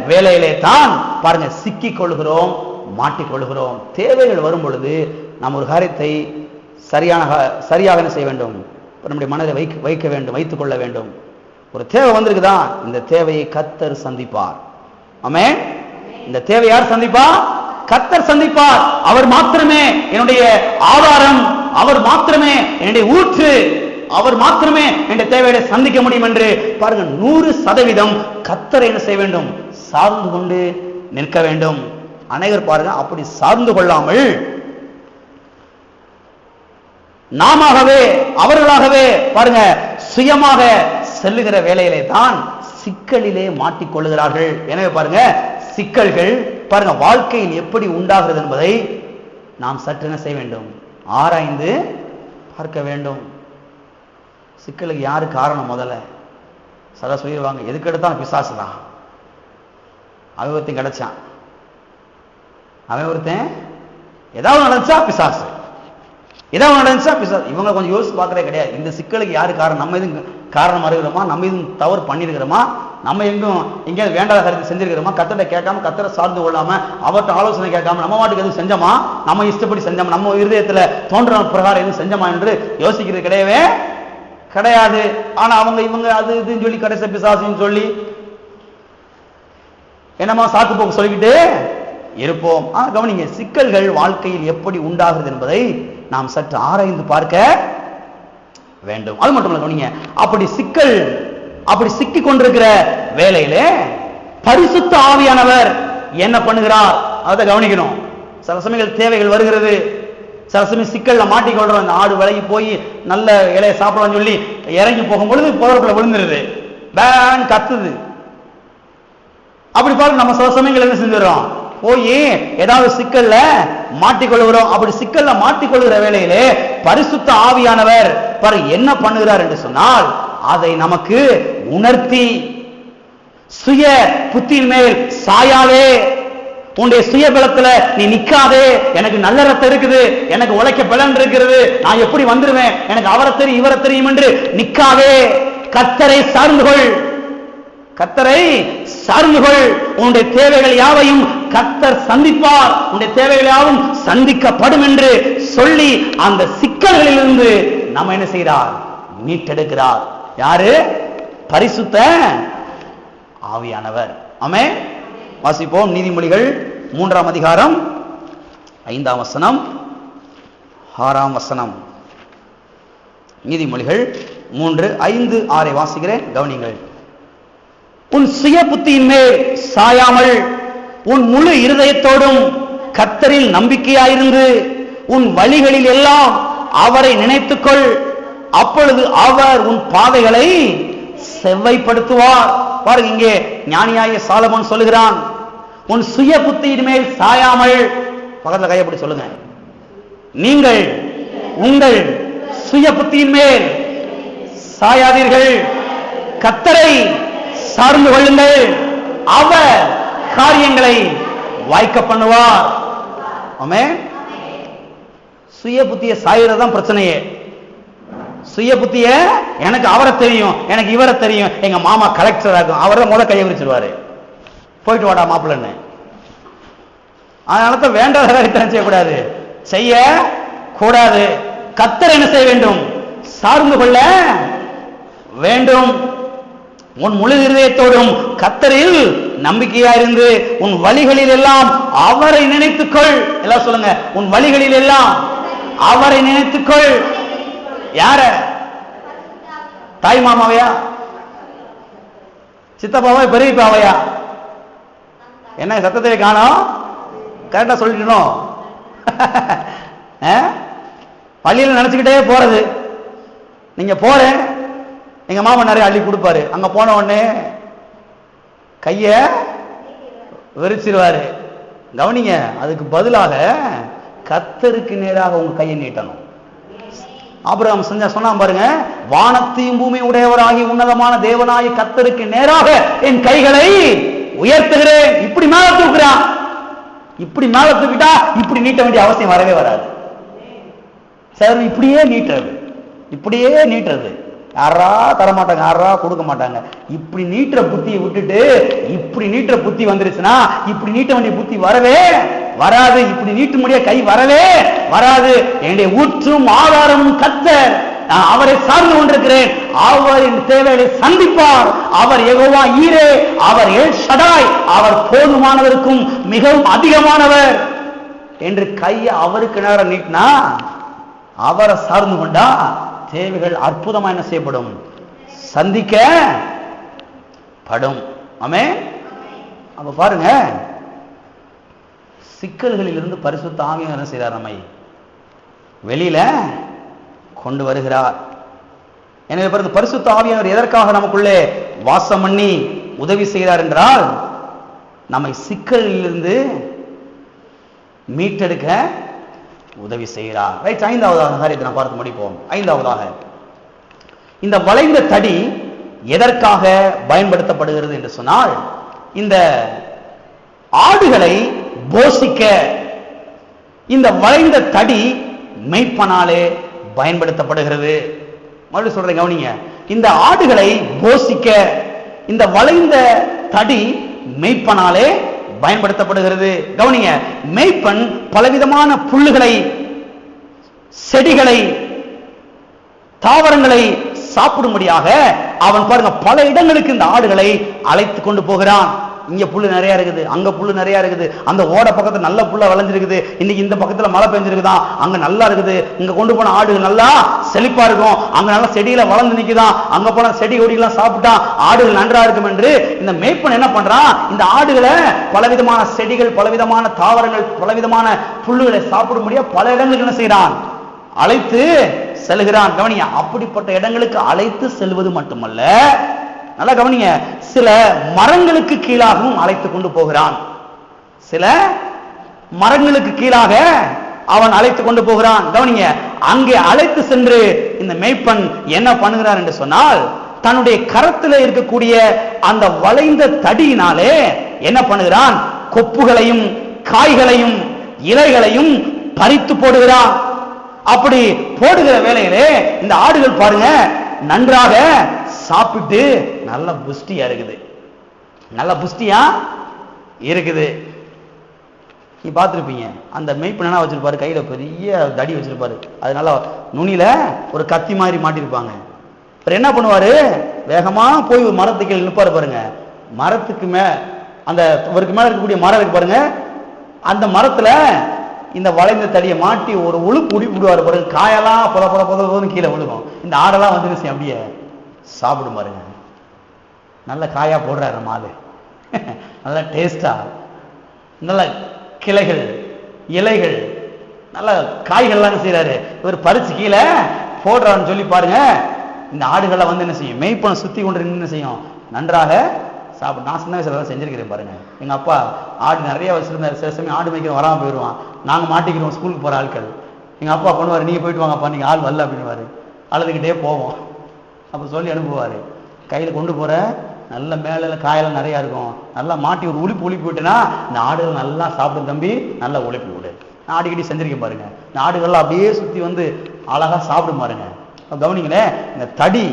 S1: வேலையிலே தான் பாருங்க சிக்கிக் கொள்கிறோம், மாட்டிக்கொள்கிறோம். தேவைகள் வரும் பொழுது நாம் ஒரு காரியத்தை சரியாக என்ன செய்ய வேண்டும், நம்முடைய மனதை வைக்க வேண்டும், வைத்துக் கொள்ள வேண்டும். ஒரு தேவை வந்திருக்குதா, இந்த தேவையை கர்த்தர் சந்திப்பார். ஆமென். இந்த தேவை யார் சந்திப்பார்? கர்த்தர் சந்திப்பார். அவர் மாத்திரமே என்னுடைய ஆதாரம், அவர் மாத்திரமே என்னுடைய ஊற்று, அவர் மாத்திரமே என்னுடைய தேவையை சந்திக்க முடியும் என்று பாருங்க 100% கர்த்தரை என்ன செய்ய வேண்டும், சார்ந்து கொண்டு நிற்க வேண்டும். அனைவர் பாருங்க அப்படி சார்ந்து கொள்ளாமல் நாமவே அவர்களாகவே பாருங்க சுயமாக செல்லுகிற வேலையிலே தான் சிக்கலிலே மாட்டிக்கொள்ளுகிறார்கள். எனவே பாருங்க சிக்கல்கள் பாருங்க வாழ்க்கையில் எப்படி உண்டாகிறது என்பதை நாம் சற்று என்ன செய்ய வேண்டும், ஆராய்ந்து பார்க்க வேண்டும். சிக்கலுக்கு யாரு காரணம்? முதல்ல சில சொல்லிடுவாங்க, எதுக்கு எடுத்தாலும் பிசாசு தான். அவன் ஒருத்தன் கிடைச்சான், அவன் ஒருத்தன் ஏதாவது நடந்துச்சா பிசாசு, ஏதாவது நடந்துச்சா பிசாசு. இவங்க கொஞ்சம் யோசிச்சு பார்க்கறதே கிடையாது. இந்த சிக்கலுக்கு யாரு காரணம்? நம்ம எதுவும் காரணம் இருக்கிறோமா, நம்ம எதுவும் தவறு பண்ணிருக்கிறோமா, நம்ம எங்கேயாவது வேண்டாத கருத்து செஞ்சிருக்கிறோமா, கர்த்தரை கேட்காம கர்த்தரை சார்ந்து கொள்ளாம அவர்கிட்ட ஆலோசனை கேட்காம நம்ம மாட்டுக்கு எதுவும் செஞ்சோமா, நம்ம இஷ்டப்படி செஞ்சோமா, நம்ம இருதயத்துல தோன்ற பிரகாரம் எதுவும் செஞ்சோமா என்று யோசிக்கிறது கிடையவே கிடையாது. ஆனா இவங்க அது இதுன்னு சொல்லி கடைசி பிசாசுன்னு சொல்லி என்னமா சாக்கு போக்கு சொல்லிக்கிட்டு இருப்போம். கவனிங்க, சிக்கல்கள் வாழ்க்கையில் எப்படி உண்டாகிறது என்பதை நாம் சற்று ஆராய்ந்து பார்க்க வேண்டும். அது மட்டும் இல்ல, கவனிங்க, அப்படி சிக்கிக் கொண்டிருக்கிற வேளையிலே பரிசுத்த ஆவியானவர் என்ன பண்ணுகிறார் அதை கவனிக்கணும். சில சமயங்கள் தேவைகள் வருகிறது, சில சமயம் சிக்கல்ல மாட்டிக்கொள்றோம். அந்த ஆடு விலகி போய் நல்ல இலையை சாப்பிடலாம்னு சொல்லி இறங்கி போகும்பொழுது புதருக்குள்ள விழுந்துருது, பேன் கத்துது. அப்படி பாருங்க, நம்ம சில சமயங்கள் என்ன செஞ்சிடறோம், போய் ஏதாவது சிக்கல்ல மாட்டிக்கொள்கிறோம். அப்படி சிக்கல்ல மாட்டிக்கொள்கிற வேளையிலே பரிசுத்த ஆவியானவர் பாரு என்ன பண்ணுகிறார் என்று சொன்னால், அதை நமக்கு உணர்த்தி, சுய புத்தியின் மேல் சாயாதே, உன்னுடைய சுய பலத்துல நீ நிக்காதே, எனக்கு நல்ல ரத்தம் இருக்குது, எனக்கு உழைக்க பலன் இருக்கிறது, நான் எப்படி வந்துருவேன், எனக்கு அவரை தெரியும் இவரை தெரியும் என்று நிக்காதே. கர்த்தரை சார்ந்து கொள், கர்த்தரை சார்ந்து கொள். உன்னுடைய தேவைகள் யாவையும் கர்த்தர் சந்திப்பார், உன்னுடைய தேவைகள் யாவும் சந்திக்கப்படும் என்று சொல்லி அந்த சிக்கல்களிலிருந்து நம்ம என்ன செய்கிறார், மீட்டெடுக்கிறார். யாரு? பரிசுத்த ஆவியானவர். ஆமென். வாசிப்போம். நீதிமொழிகள் 3ஆம் அதிகாரம் 5ஆம் வசனம் 6ஆம் வசனம். நீதிமொழிகள் 3, 5, 6 வாசிக்கிறேன், கவனிங்கள். உன் சுய புத்தியின் மேல் சாயாமல் உன் முழு இருதயத்தோடும் கர்த்தரில் நம்பிக்கையாயிருந்து உன் வழிகளில் எல்லாம் அவரை நினைத்துக்கொள், அப்பொழுது அவர் உன் பாதைகளை செவ்வைப்படுத்துவார். பாருங்க, இங்கே ஞானியாகிய சாலமோன் சொல்லுகிறான், உன் சுய புத்தியின் மேல் சாயாமல், பக்கத்துல கையப்படி சொல்லுங்க, நீங்கள் உங்கள் சுய புத்தியின் மேல் சாயாதீர்கள், கர்த்தரை சார்ந்து கொள்ளுங்கள், அவர் காரியங்களை வாய்க்க பண்ணுவார். ஆமென். சுய புத்திய சாயிரதான் பிரச்சனையே. சுய புத்திய, எனக்கு அவரை தெரியும், எனக்கு இவரை தெரியும், எங்க மாமா கலெக்டர் ஆகும், அவரை முத கையை விரிச்சிருவாரு, போயிட்டு வாடா மாப்பிள்ளன்னு. அதனால வேண்டாத காரியத்தை செய்யக்கூடாது, செய்ய கூடாது. கர்த்தர் என்ன செய்ய வேண்டும், சார்ந்து கொள்ள வேண்டும். உன் முழு இருதயத்தோடும் கர்த்தரில் நம்பிக்கையாயிருந்து உன் வழிகளில் எல்லாம் அவரை நினைத்துக்கொள். எல்லாம் சொல்லுங்க, உன் வழிகளில் எல்லாம் அவரை நினைத்துக்கொள். யார? தாய் மாமாவையா, சித்தப்பாவா, பெரியப்பாவையா? என்ன சத்தத்தை காணோம், கரெக்டா சொல்லிட்டோம். பள்ளியில் நினைச்சுக்கிட்டே போறது. நீங்க போறேன், எங்க மாமா நிறைய அள்ளி கொடுப்பாரு, அங்க போன உடனே கைய விரிச்சிருவாரு. கவனிங்க, அதுக்கு பதிலாக கர்த்தருக்கு நேராக உங்க கையை நீட்டணும். ஆபிரகாம் சொன்னா பாருங்க, வானத்தையும் பூமி உடையவராகி உன்னதமான தேவனாய கர்த்தருக்கு நேராக என் கைகளை உயர்த்துகிறேன். இப்படி மேல தூக்குறான். இப்படி மேல தூக்கிட்டா இப்படி நீட்ட வேண்டிய அவசியம் வரவே வராது. சார் இப்படியே நீட்டுறது, இப்படியே நீட்டுறது, யாரா தரமாட்டாங்க, யாரா கொடுக்க மாட்டாங்க. இப்படி நீட்டுற புத்தியை விட்டுட்டு இப்படி நீட்டுற புத்தி வந்துருச்சுன்னா இப்படி நீட்ட வேண்டிய புத்தி வரவே வராது. இப்படி நீட்ட முடிய கை வரவே வராது. என்னுடைய ஊற்றும் ஆதாரமும் கர்த்தர், நான் அவரை சார்ந்து கொண்டிருக்கிறேன், அவரின் தேவைகளை சந்திப்பார். அவர் யெகோவா ஈரே, அவர் எல் ஷடாய், அவர் போதுமானவருக்கும் மிகவும் அதிகமானவர் என்று கையை அவருக்கு நேரம் நீட்டினா, அவரை சார்ந்து கொண்டா தேவைகள் அற்புதமா என்ன செய்யப்படும், சந்திக்கப்படும். ஆமென். அப்ப பாருங்க, சிக்கல்களில் இருந்து பரிசுத்த ஆவியானவர் என்ன செய்றார், நம்மை வெளியில கொண்டு வருகிறார். எனவே பாருங்க, பரிசுத்த ஆவியானவர் எதற்காக நமக்குள்ளே வாசம் பண்ணி உதவி செய்கிறார் என்றால், நம்மை சிக்கலில் இருந்து மீட்டெடுக்க உதவி செய்கிறார். ரைட். 5வது காரியத்தை நான் பார்த்து முடிப்போம். 5வதாக, இந்த வளைந்த தடி எதற்காக பயன்படுத்தப்படுகிறது என்று சொன்னால், இந்த ஆடுகளை போஷிக்க இந்த வளைந்த தடி மெய்ப்பனாலே பயன்படுத்தப்படுகிறது. மறுபடியும் சொல்றேன், கவனிங்க. இந்த ஆடுகளை போஷிக்க இந்த வளைந்த தடி மெய்ப்பனாலே பயன்படுத்தப்படுகிறது. கவனிங்க, மெய்ப்பன் பலவிதமான புல்லுகளை, செடிகளை, தாவரங்களை சாப்பிடும்படியாக அவன் பாருங்க பல இடங்களுக்கு இந்த ஆடுகளை அழைத்து கொண்டு போகிறான். இங்க புல்லு நிறைய இருக்குது, அங்க புல்லு நிறைய இருக்குது, அந்த ஓட பக்கத்துல நல்ல புல்ல விளைஞ்சிருக்குது, இன்னைக்கு இந்த பக்கத்துல மழை பெஞ்சிருக்குதான், அங்க நல்லா இருக்குது, இங்க கொண்டு போன ஆடுகள் நல்லா செழிப்பா இருக்கும், அங்க நல்லா செடியில வளர்ந்து நிக்குதான், அங்க போன செடி கொடிகள்லாம் சாப்பிட்டா ஆடுகள் நன்றா இருக்கும் என்று இந்த மேய்ப்பன் என்ன பண்றான், இந்த ஆடுகளை பலவிதமான செடிகள், பலவிதமான தாவரங்கள், பலவிதமான புல்லுகளை சாப்பிடும்படியா பல இடங்களுக்கு என்ன செய்யறான், அழைத்து செல்கிறான். கவனிங்க, அப்படிப்பட்ட இடங்களுக்கு அழைத்து செல்வது மட்டுமல்ல, நல்லா கவனிங்க, சில மரங்களுக்கு கீழாகவும் அழைத்து கொண்டு போகிறான். சில மரங்களுக்கு கீழாக அவன் அழைத்து கொண்டு போகிறான். கவனிங்க, அங்கே அழைத்து சென்று இந்த மேய்ப்பன் என்ன பண்ணுகிறார் என்று சொன்னால், தன்னுடைய கரத்தில் இருக்கக்கூடிய அந்த வளைந்த தடியினாலே என்ன பண்ணுகிறான், கொப்புகளையும் காய்களையும் இலைகளையும் பறித்து போடுகிறான். அப்படி போடுகிற வேளையிலே இந்த ஆடுகள் பாருங்க நன்றாக சாப்பிட்டு நல்ல புஷ்டியா இருக்குது, நல்ல புஷ்டியா இருக்குது. நீ பார்த்துருப்பீங்க, அந்த மேய்ப்பன் என்ன வச்சிருப்பாரு, கையில பெரிய தடி வச்சிருப்பாரு, அதனால நுனியில ஒரு கத்தி மாதிரி மாட்டிருப்பாங்க. அப்புறம் என்ன பண்ணுவாரு, வேகமா போய் ஒரு மரத்துக்கு நிற்பாரு பாருங்க, மரத்துக்கு அந்த இவருக்கு மேல இருக்கக்கூடிய மரம் இருக்கு பாருங்க, அந்த மரத்துல இந்த வளைந்த தடியை மாட்டி ஒரு உழுப்பு விடுவாரு பாருங்க, காயெல்லாம் பொத பொத பொத கீழே விழுகும். இந்த ஆடெல்லாம் வந்து அப்படியே சாப்பிடும் பாருங்க, நல்ல காயா போடுறாரு மாடு, நல்ல டேஸ்டா, நல்ல கிளைகள் இலைகள் நல்ல காய்கள்லாம் செய்யறாரு, இவர் பறிச்சு கீழே போடுறான்னு சொல்லி பாருங்க. இந்த ஆடுகளை வந்து என்ன செய்யும், மேய்ப்பனை சுத்தி கொண்டு என்ன செய்யும், நன்றாக சாப்பிடும். நான் சின்ன வயசுல செஞ்சிருக்கிறேன் பாருங்க, எங்க அப்பா ஆடு நிறைய வச்சிருந்தாரு, சில சமயம் ஆடு மேய்க்க வராம போயிடுவான், நாங்க மாட்டிக்கிறோம் ஸ்கூலுக்கு போற ஆட்கள். எங்க அப்பா பண்ணுவாரு, நீங்க போயிட்டு வாங்கப்பா, நீங்க ஆள் வரல அப்படின்னுவாரு, அழுதுகிட்டே போவோம். அப்ப சொல்லி அனுப்புவாரு, கையில கொண்டு போற நல்ல மேல காயெல்லாம் நிறைய இருக்கும், நல்லா மாட்டி ஒரு உளிப்பு விட்டுனா இந்த ஆடுகள் நல்லா சாப்பிடும் தம்பி, நல்லா உழைப்பு விடு. நான் அடிக்கடி செஞ்சிருக்கேன் பாருங்க, இந்த ஆடுகள்லாம் அப்படியே சுத்தி வந்து அழகா சாப்பிடும் பாருங்க. கவனிங்களேன், இந்த தடி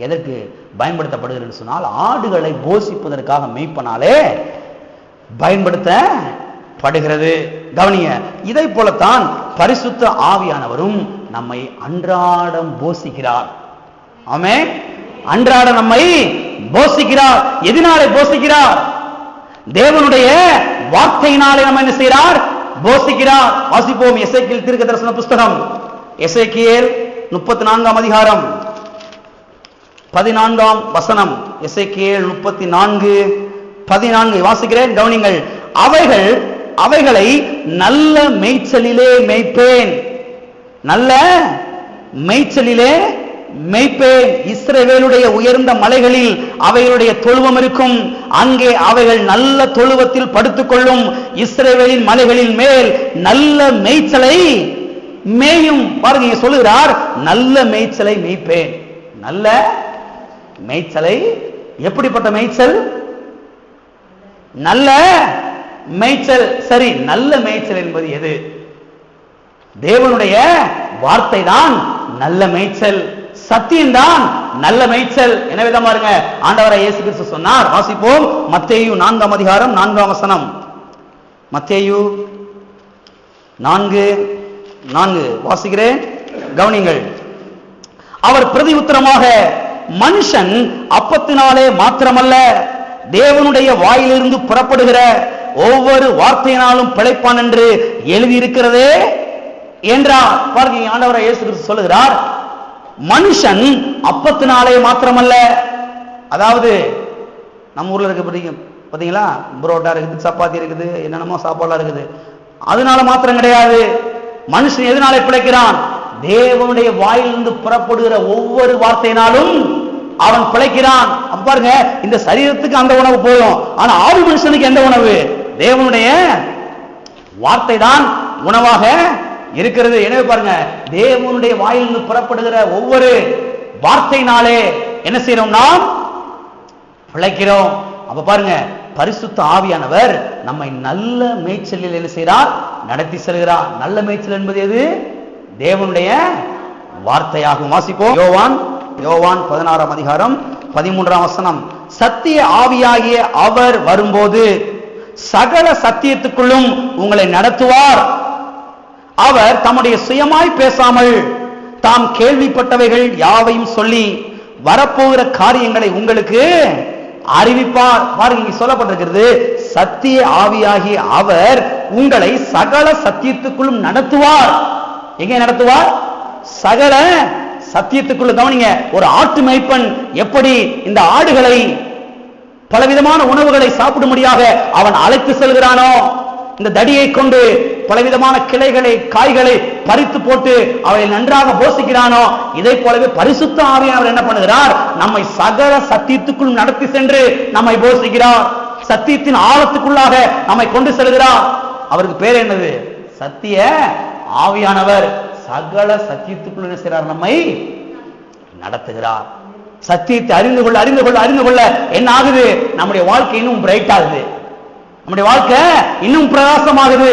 S1: எதற்கு பயன்படுத்தப்படுகிறது சொன்னால், ஆடுகளை போஷிப்பதற்காக மேய்ப்பனாலே பயன்படுத்தப்படுகிறது. கவனிங்க, இதை போலத்தான் பரிசுத்த ஆவியானவரும் நம்மை அன்றாடம் போஷிக்கிறார். ஆமென். அன்றாட நம்மை போஷிக்கிறார். எதனாலே போஷிக்கிறார்? தேவனுடைய வார்த்தையினாலே நம்ம என்ன செய்கிறார், போஷிக்கிறார். வாசிப்போம், எசேக்கியேல் தீர்க்கதரிசன புஸ்தகம், எசேக்கியேல் 34ஆம் அதிகாரம் 14ஆம் வசனம். எசேக்கியேல் 34:14 வாசிக்கிறேன், கவனிங்கள். அவைகளை நல்ல மேய்ச்சலிலே மேய்ப்பேன், நல்ல மேய்ச்சலிலே மேய்ப்பேன். இஸ்ரவேலுடைய உயர்ந்த மலைகளில் அவைகளுடைய தொழுவம் இருக்கும், அங்கே அவைகள் நல்ல தொழுவத்தில் படுத்துக்கொள்ளும். இஸ்ரவேலின் மலைகளின் மேல் நல்ல மேய்ச்சலை மேயும். பாருங்க, சொல்லுகிறார், நல்ல மேய்ச்சலை மேய்ப்பேன். நல்ல மேய்ச்சலை, எப்படிப்பட்ட மேய்ச்சல்? நல்ல மேய்ச்சல். சரி, நல்ல மேய்ச்சல் என்பது எது? தேவனுடைய வார்த்தை தான் நல்ல மேய்ச்சல், சத்தியம்தான் நல்ல மேய்ச்சல். எனவே தான் பாருங்க, ஆண்டவராகிய இயேசு கிறிஸ்து சொன்னார். வாசிப்போம், மத்தேயு 4ஆம் அதிகாரம் 4ஆம் வசனம். மத்தேயு 4:4 வாசிக்கிறேன், கவனிங்கள். அவர் பிரதி உத்தரமாக, மனுஷன் அப்பத்தினாலே மாத்திரமல்ல, தேவனுடைய வாயிலிருந்து புறப்படுகிற ஒவ்வொரு வார்த்தையினாலும் பிழைப்பான் என்று எழுதியிருக்கிறதே என்றார். பாருங்க, ஆண்டவராகிய இயேசு கிறிஸ்து சொல்லுகிறார், மனுஷன் அப்பத்தினாலே மாத்திரமல்ல. அதாவது நம்ம ஊர்ல இருக்க பாத்தீங்களா, புரோட்டா இருக்குது, சப்பாத்தி இருக்குது, என்னென்னமோ சாப்பாடுலாம் இருக்குது, அதனால மாத்திரம் கிடையாது. மனுஷன் எதனால பிழைக்கிறான்? தேவனுடைய வாயிலிருந்து புறப்படுகிற ஒவ்வொரு வார்த்தையினாலும் அவன் பிழைக்கிறான். பாருங்க, இந்த சரீரத்துக்கு அந்த உணவு போதும், ஆனா ஆவி மனுஷனுக்கு எந்த உணவு? தேவனுடைய வார்த்தை தான் உணவாக இருக்கிறது. எனவே பாருங்க, தேவனுடைய வாயிலிருந்து புறப்படுகிற ஒவ்வொரு வார்த்தையினாலே என்ன செய்யறோம்? நாம் பிழைக்கிறோம். அப்ப பாருங்க, பரிசுத்த ஆவியானவர் நம்மை நல்ல மேய்ச்சலில் என்ன செய்கிறார்? நடத்தி செல்கிறார். நல்ல மேய்ச்சல் என்பது எது? தேவனுடைய வார்த்தையாகும். வாசிப்போம், யோவான் 16ஆம் அதிகாரம் 13ஆம் வசனம். சத்திய ஆவியாகிய அவர் வரும்போது சகல சத்தியத்துக்குள்ளும் உங்களை நடத்துவார். அவர் தம்முடைய சுயமாய் பேசாமல் தாம் கேள்விப்பட்டவைகள் யாவையும் சொல்லி வரப்போகிற காரியங்களை உங்களுக்கு அறிவிப்பார். பாருங்க, இங்க சொல்லப்பட்டிருக்கிறது, சத்திய ஆவியாகிய அவர் உங்களை சகல சத்தியத்துக்குள்ளும் நடத்துவார். எங்க நடத்துவார்? சகல சத்தியத்துக்குள்ள. கவனிங்க, ஒரு ஆட்டு மேய்ப்பன் எப்படி இந்த ஆடுகளை பலவிதமான உணவுகளை சாப்பிடும்படியாக அவன் அழைத்து செல்கிறானோ, இந்த தடியை கொண்டு பலவிதமான கிளைகளை காய்களை பறித்து போட்டு அவளை நன்றாக போஷிக்கிறானோ, இதை போலவே பரிசுத்த ஆவியானவர் என்ன பண்ணுகிறார்? நம்மை சகல சத்தியத்துக்குள் நடத்தி சென்று நம்மை போஷிக்கிறார். சத்தியத்தின் ஆழத்துக்குள்ளாக நம்மை கொண்டு செல்கிறார். அவருக்கு பேர் என்னது? சத்திய ஆவியானவர். சகல சத்தியத்துக்குள் என்ன செய்கிறார்? நம்மை நடத்துகிறார். சத்தியத்தை அறிந்து கொள்ள அறிந்து கொள்ள அறிந்து கொள்ள என்ன ஆகுது? நம்முடைய வாழ்க்கை இன்னும் பிரைட் ஆகுது. நம்முடைய வாழ்க்கை இன்னும் பிரகாசமாகுது,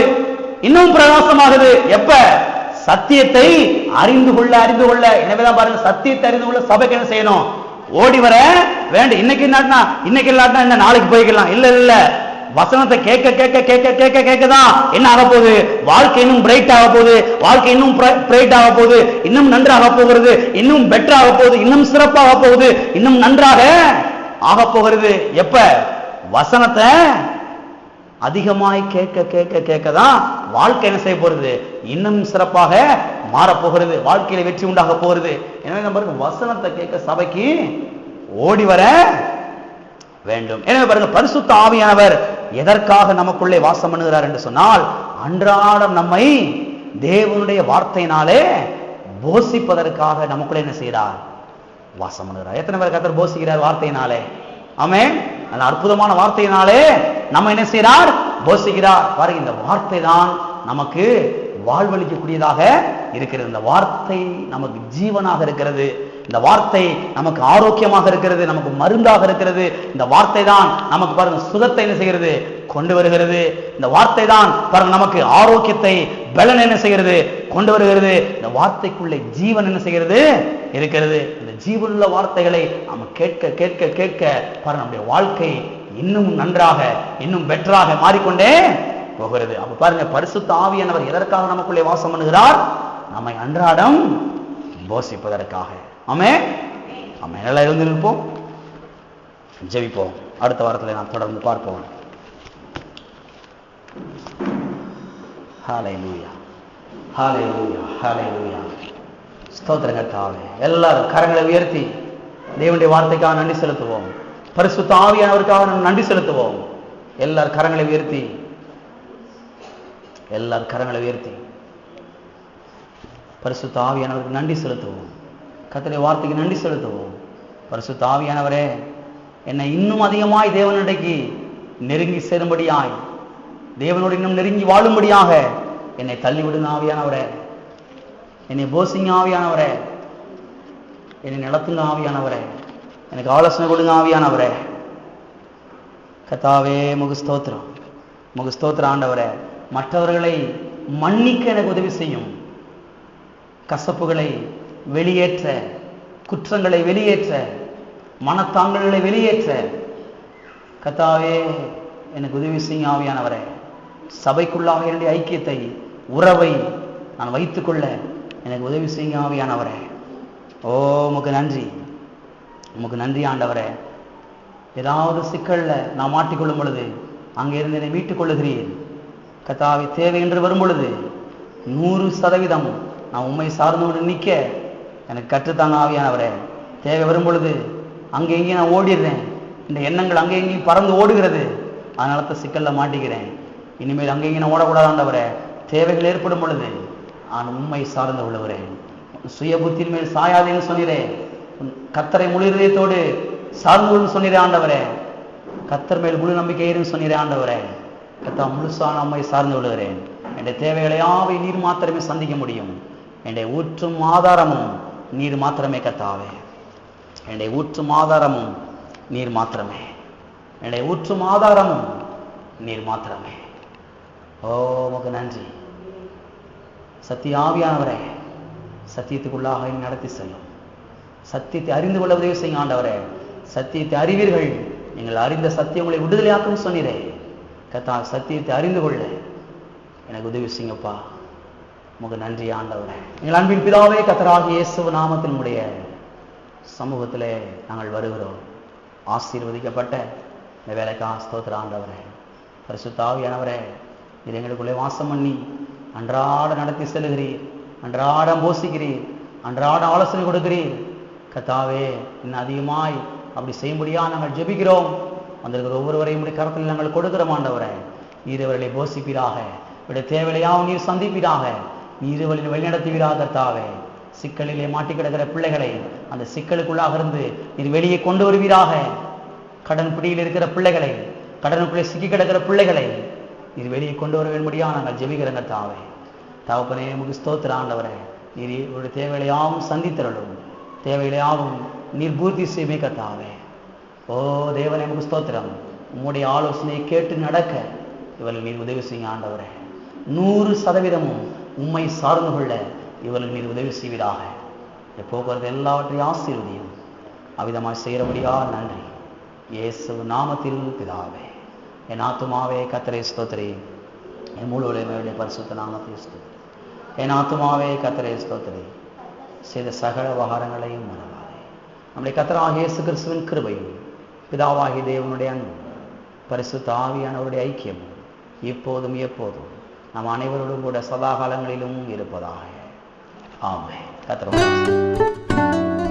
S1: இன்னும் பிரகாசமாகுது. எப்ப? சத்தியத்தை அறிந்து கொள்ள அறிந்து கொள்ள. எனவேதான் பாருங்க, சத்தியத்தை அறிந்து கொள்ள சபைக்கு என்ன செய்யணும்? ஓடி வர வேண்டும். இன்னைக்கு இல்லாட்டினா இன்னைக்கு இல்லாட்டினா என்ன நாளைக்கு போய்க்கலாம். இல்ல இல்ல, வசனத்தை கேட்க கேட்க கேட்க கேட்க கேட்கதான் என்ன ஆக போகுது? வாழ்க்கை இன்னும் பிரைட் ஆக போகுது. வாழ்க்கை இன்னும் பிரைட் ஆக போகுது. இன்னும் நன்றாக போகிறது. இன்னும் பெட்டர் ஆக போகுது. இன்னும் சிறப்பாக போகுது. இன்னும் நன்றாக ஆக போகிறது. எப்ப? வசனத்தை அதிகமாய் கேட்க கேட்க கேட்கதான் வாழ்க்கை என்ன செய்ய போறது? இன்னும் சிறப்பாக மாறப்போகிறது. வாழ்க்கையில வெற்றி உண்டாக போகிறது. எனவே நம்ம வசனத்தை கேட்க சபைக்கு ஓடி வர வேண்டும். எனவே பாருங்க, பரிசுத்த ஆவியானவர் எதற்காக நமக்குள்ளே வாசம் பண்ணுகிறார் என்று சொன்னால், அன்றாடம் நம்மை தேவனுடைய வார்த்தையினாலே போஷிப்பதற்காக நமக்குள்ளே என்ன செய்கிறார்? வாசம் பண்ணுகிறார். எத்தனை பேர் கர்த்தர் போஷிக்கிறார் வார்த்தையினாலே? ஆமென். அந்த அற்புதமான வார்த்தையினாலே நம்ம என்ன செய்கிறார்? போஷிக்கிறார். பாருங்க, இந்த வார்த்தை தான் நமக்கு வாழ்வளிக்கக்கூடியதாக இருக்கிறது. இந்த வார்த்தை நமக்கு ஜீவனாக இருக்கிறது. இந்த வார்த்தை நமக்கு ஆரோக்கியமாக இருக்கிறது, நமக்கு மருந்தாக இருக்கிறது. இந்த வார்த்தை தான் நமக்கு பாருங்க சுகத்தை என்ன செய்கிறது? கொண்டு வருகிறது. இந்த வார்த்தை தான் பாருங்க நமக்கு ஆரோக்கியத்தை பலன் என்ன செய்கிறது? கொண்டு வருகிறது. இந்த வார்த்தைக்குள்ளே ஜீவன் என்ன செய்கிறது? இருக்கிறது. இந்த ஜீவனுள்ள வார்த்தைகளை நம்ம கேட்க கேட்க கேட்க பாருங்க நம்முடைய வாழ்க்கை இன்னும் நன்றாக இன்னும் பெட்டராக மாறிக்கொண்டே போகிறது. அப்ப பாருங்க, பரிசுத்த ஆவியானவர் எதற்காக நமக்குள்ளே வாசம் பண்ணுகிறார்? நம்மை அன்றாடம் போஷிப்பதற்காக. ஆமென். ஆமென். எல்லாம் எழுந்து நிற்போம், ஜெபிப்போம். அடுத்த வாரத்தில் நாம் தொடர்ந்து பார்ப்போம். ஹல்லேலூயா, ஹல்லேலூயா, ஹல்லேலூயா. ஸ்தோத்திரம் கர்த்தாவே. எல்லாரும் கரங்களை உயர்த்தி தேவனுடைய வார்த்தைக்காக நன்றி செலுத்துவோம். பரிசுத்த ஆவியானவருக்காக நாம் நன்றி செலுத்துவோம். எல்லாரும் கரங்களை உயர்த்தி, எல்லாரும் கரங்களை உயர்த்தி பரிசுத்த ஆவியானவருக்கு நன்றி செலுத்துவோம். கர்த்தருடைய வார்த்தைக்கு நன்றி செலுத்துவோம். பரிசுத்த ஆவியானவரே, என்னை இன்னும் அதிகமாய் தேவனிடைக்கு நெருங்கி சேரும்படியாய், தேவனோடு இன்னும் நெருங்கி வாழும்படியாக என்னை தள்ளிவிடுங்க ஆவியானவரே. என்னை போசிங்க ஆவியானவரே. என்னை நடத்துங்க ஆவியானவரே. எனக்கு ஆலோசனை கொடுங்க ஆவியானவரே. கர்த்தாவே, முகஸ்தோத்திரம், முகஸ்தோத்திரம் ஆண்டவரே. மற்றவர்களை மன்னிக்க எனக்கு உதவி செய்யும். கசப்புகளை வெளியேற்ற, குற்றங்களை வெளியேற்ற, மனத்தாங்கல்களை வெளியேற்ற கர்த்தாவே எனக்கு உதவி செய்யும் ஆவியானவரே. சபைக்குள்ளாக என்னுடைய ஐக்கியத்தை, உறவை நான் வைத்துக்கொள்ள எனக்கு உதவி செய்யும் ஆவியானவரே. ஓ, உமக்கு நன்றி, உமக்கு நன்றி ஆண்டவரே. ஏதாவது சிக்கல்ல நான் மாட்டிக்கொள்ளும் பொழுது அங்கே இருந்து என்னை மீட்டுக் கொள்ளுகிறீர் கர்த்தாவே. தேவை என்று வரும் பொழுது 100% நான் உண்மை சார்ந்து கொண்டு நிற்க எனக்கு கற்றுத்தாங்க ஆவியானவரே. தேவை வரும் பொழுது அங்கே எங்கேயும் நான் ஓடிடுறேன். இந்த எண்ணங்கள் அங்கே எங்கேயும் பறந்து ஓடுகிறது. அதனால தான் சிக்கல்ல மாட்டிக்கிறேன். இனிமேல் அங்கே எங்கேயும் நான் ஓடக்கூடாது ஆண்டவரே. தேவைகள் ஏற்படும் பொழுது நான் உண்மை சார்ந்து கொள்ளுகிறேன். சுய புத்தியின் மேல் சாயாதேன்னு சொன்னீரேன். கர்த்தரை முழு இதயத்தோடு சார்ந்து சொன்னீரே ஆண்டவரே. கர்த்தர் மேல் முழு நம்பிக்கை ஏறுன்னு சொன்னீரே ஆண்டவரே. கர்த்தா, முழுசான உம்மை சார்ந்து கொள்கிறேன். என்னுடைய தேவைகளை யாவை நீர் மாத்திரமே சந்திக்க முடியும். என்னுடைய ஊற்றும் ஆதாரமும் நீர் மாத்திரமே கர்த்தாவே. என்னுடைய ஊற்றும் ஆதாரமும் நீர் மாத்திரமே. என்னுடைய ஊற்றும் ஆதாரமும் நீர் மாத்திரமே. ஓ, உமக்கு நன்றி. சத்திய ஆவியானவரே, சத்தியத்துக்குள்ளாக நடத்தி செல்லும். சத்தியத்தை அறிந்து கொள்ள உதவி செய்யும் ஆண்டவரே. சத்தியத்தை அறிவீர்கள், நீங்கள் அறிந்த சத்தியம் உங்களை விடுதலையாக்கும் சொன்னீரே கர்த்தா. சத்தியத்தை அறிந்து கொள்ள எனக்கு உதவி செய்யுங்கப்பா. உமக்கு நன்றி ஆண்டவரே. எங்கள் அன்பின் பிதாவே, கர்த்தராகிய இயேசு நாமத்தினுடைய சமூகத்திலே நாங்கள் வருகிறோம். ஆசீர்வதிக்கப்பட்ட இந்த வேலைக்காக ஸ்தோத்திரம் ஆண்டவரே. பரிசுத்த ஆவியானவரே, நீர் எங்களுக்குள்ளே வாசம் பண்ணி அன்றாட நடத்தி செல்லுகிறீர், அன்றாடம் போசிக்கிறீர், அன்றாட ஆலோசனை கொடுக்கிறீர். கர்த்தாவே, இன்னும் அதிகமாய் அப்படி செய்யும்படியா நாங்கள் ஜெபிக்கிறோம். வந்திருக்கிற ஒவ்வொருவரையும் இப்படி கரத்தில் நாங்கள் கொடுக்கிறோம் ஆண்டவரே. நீர் இவர்களை போசிப்பீராக, இவருடைய தேவையாகவும் நீர் சந்திப்பீராக, நீர் இவர்களின் வழிநடத்துவீராக. கர்த்தாவே, சிக்கலிலே மாட்டி கிடக்கிற பிள்ளைகளை அந்த சிக்கலுக்குள்ளாக இருந்து நீர் வெளியே கொண்டு வருவீராக. கடன் பிடியில் இருக்கிற பிள்ளைகளை, கடனுக்குள்ளே சிக்கி கிடக்கிற பிள்ளைகளை நீர் வெளியே கொண்டு வர வேண்டும்படியா நாங்கள் ஜெபிக்கிறோம். கர்த்தாவே, தகப்பனே, உமக்கு ஸ்தோத்திரம் ஆண்டவரே. நீர் இவருடைய தேவைகளையாவும் சந்தித்தருளும், தேவைகளையாவும் நீர் பூர்த்தி செய்யுமே. கர்த்தாவே, ஓ தேவனே, உமக்கு ஸ்தோத்திரம். உம்முடைய ஆலோசனையை கேட்டு நடக்க இவர்கள் நீர் உதவி செய்ய ஆண்டவரே. 100% உம்மை சார்ந்து கொள்ள இவர்கள் நீர் உதவி செய்வீராக. போக்குவரத்து எல்லாவற்றையும் ஆசீர்வதியும். அவ்விதமாக செய்கிறபடியா நன்றி. இயேசு நாமத்தில் பிதாவே. என் ஆத்துமாவே கர்த்தரை ஸ்தோத்திரி, என் முழு உலகமே பரிசுத்த நாமத்தை ஸ்தோத்திரி. என் ஆத்துமாவே கர்த்தரை ஸ்தோத்திரி, செய்த சகல உபகாரங்களையும் மறவாதே. நம்முடைய கர்த்தராகிய இயேசு கிறிஸ்துவின் கிருபையும், பிதாவாகிய தேவனுடைய அன்பும், பரிசுத்த ஆவியானவருடைய ஐக்கியமும் இப்போதும் எப்போதும் நம் அனைவரோடும் கூட சதா காலங்களிலும் இருப்பதாக. ஆமென். கர்த்தர்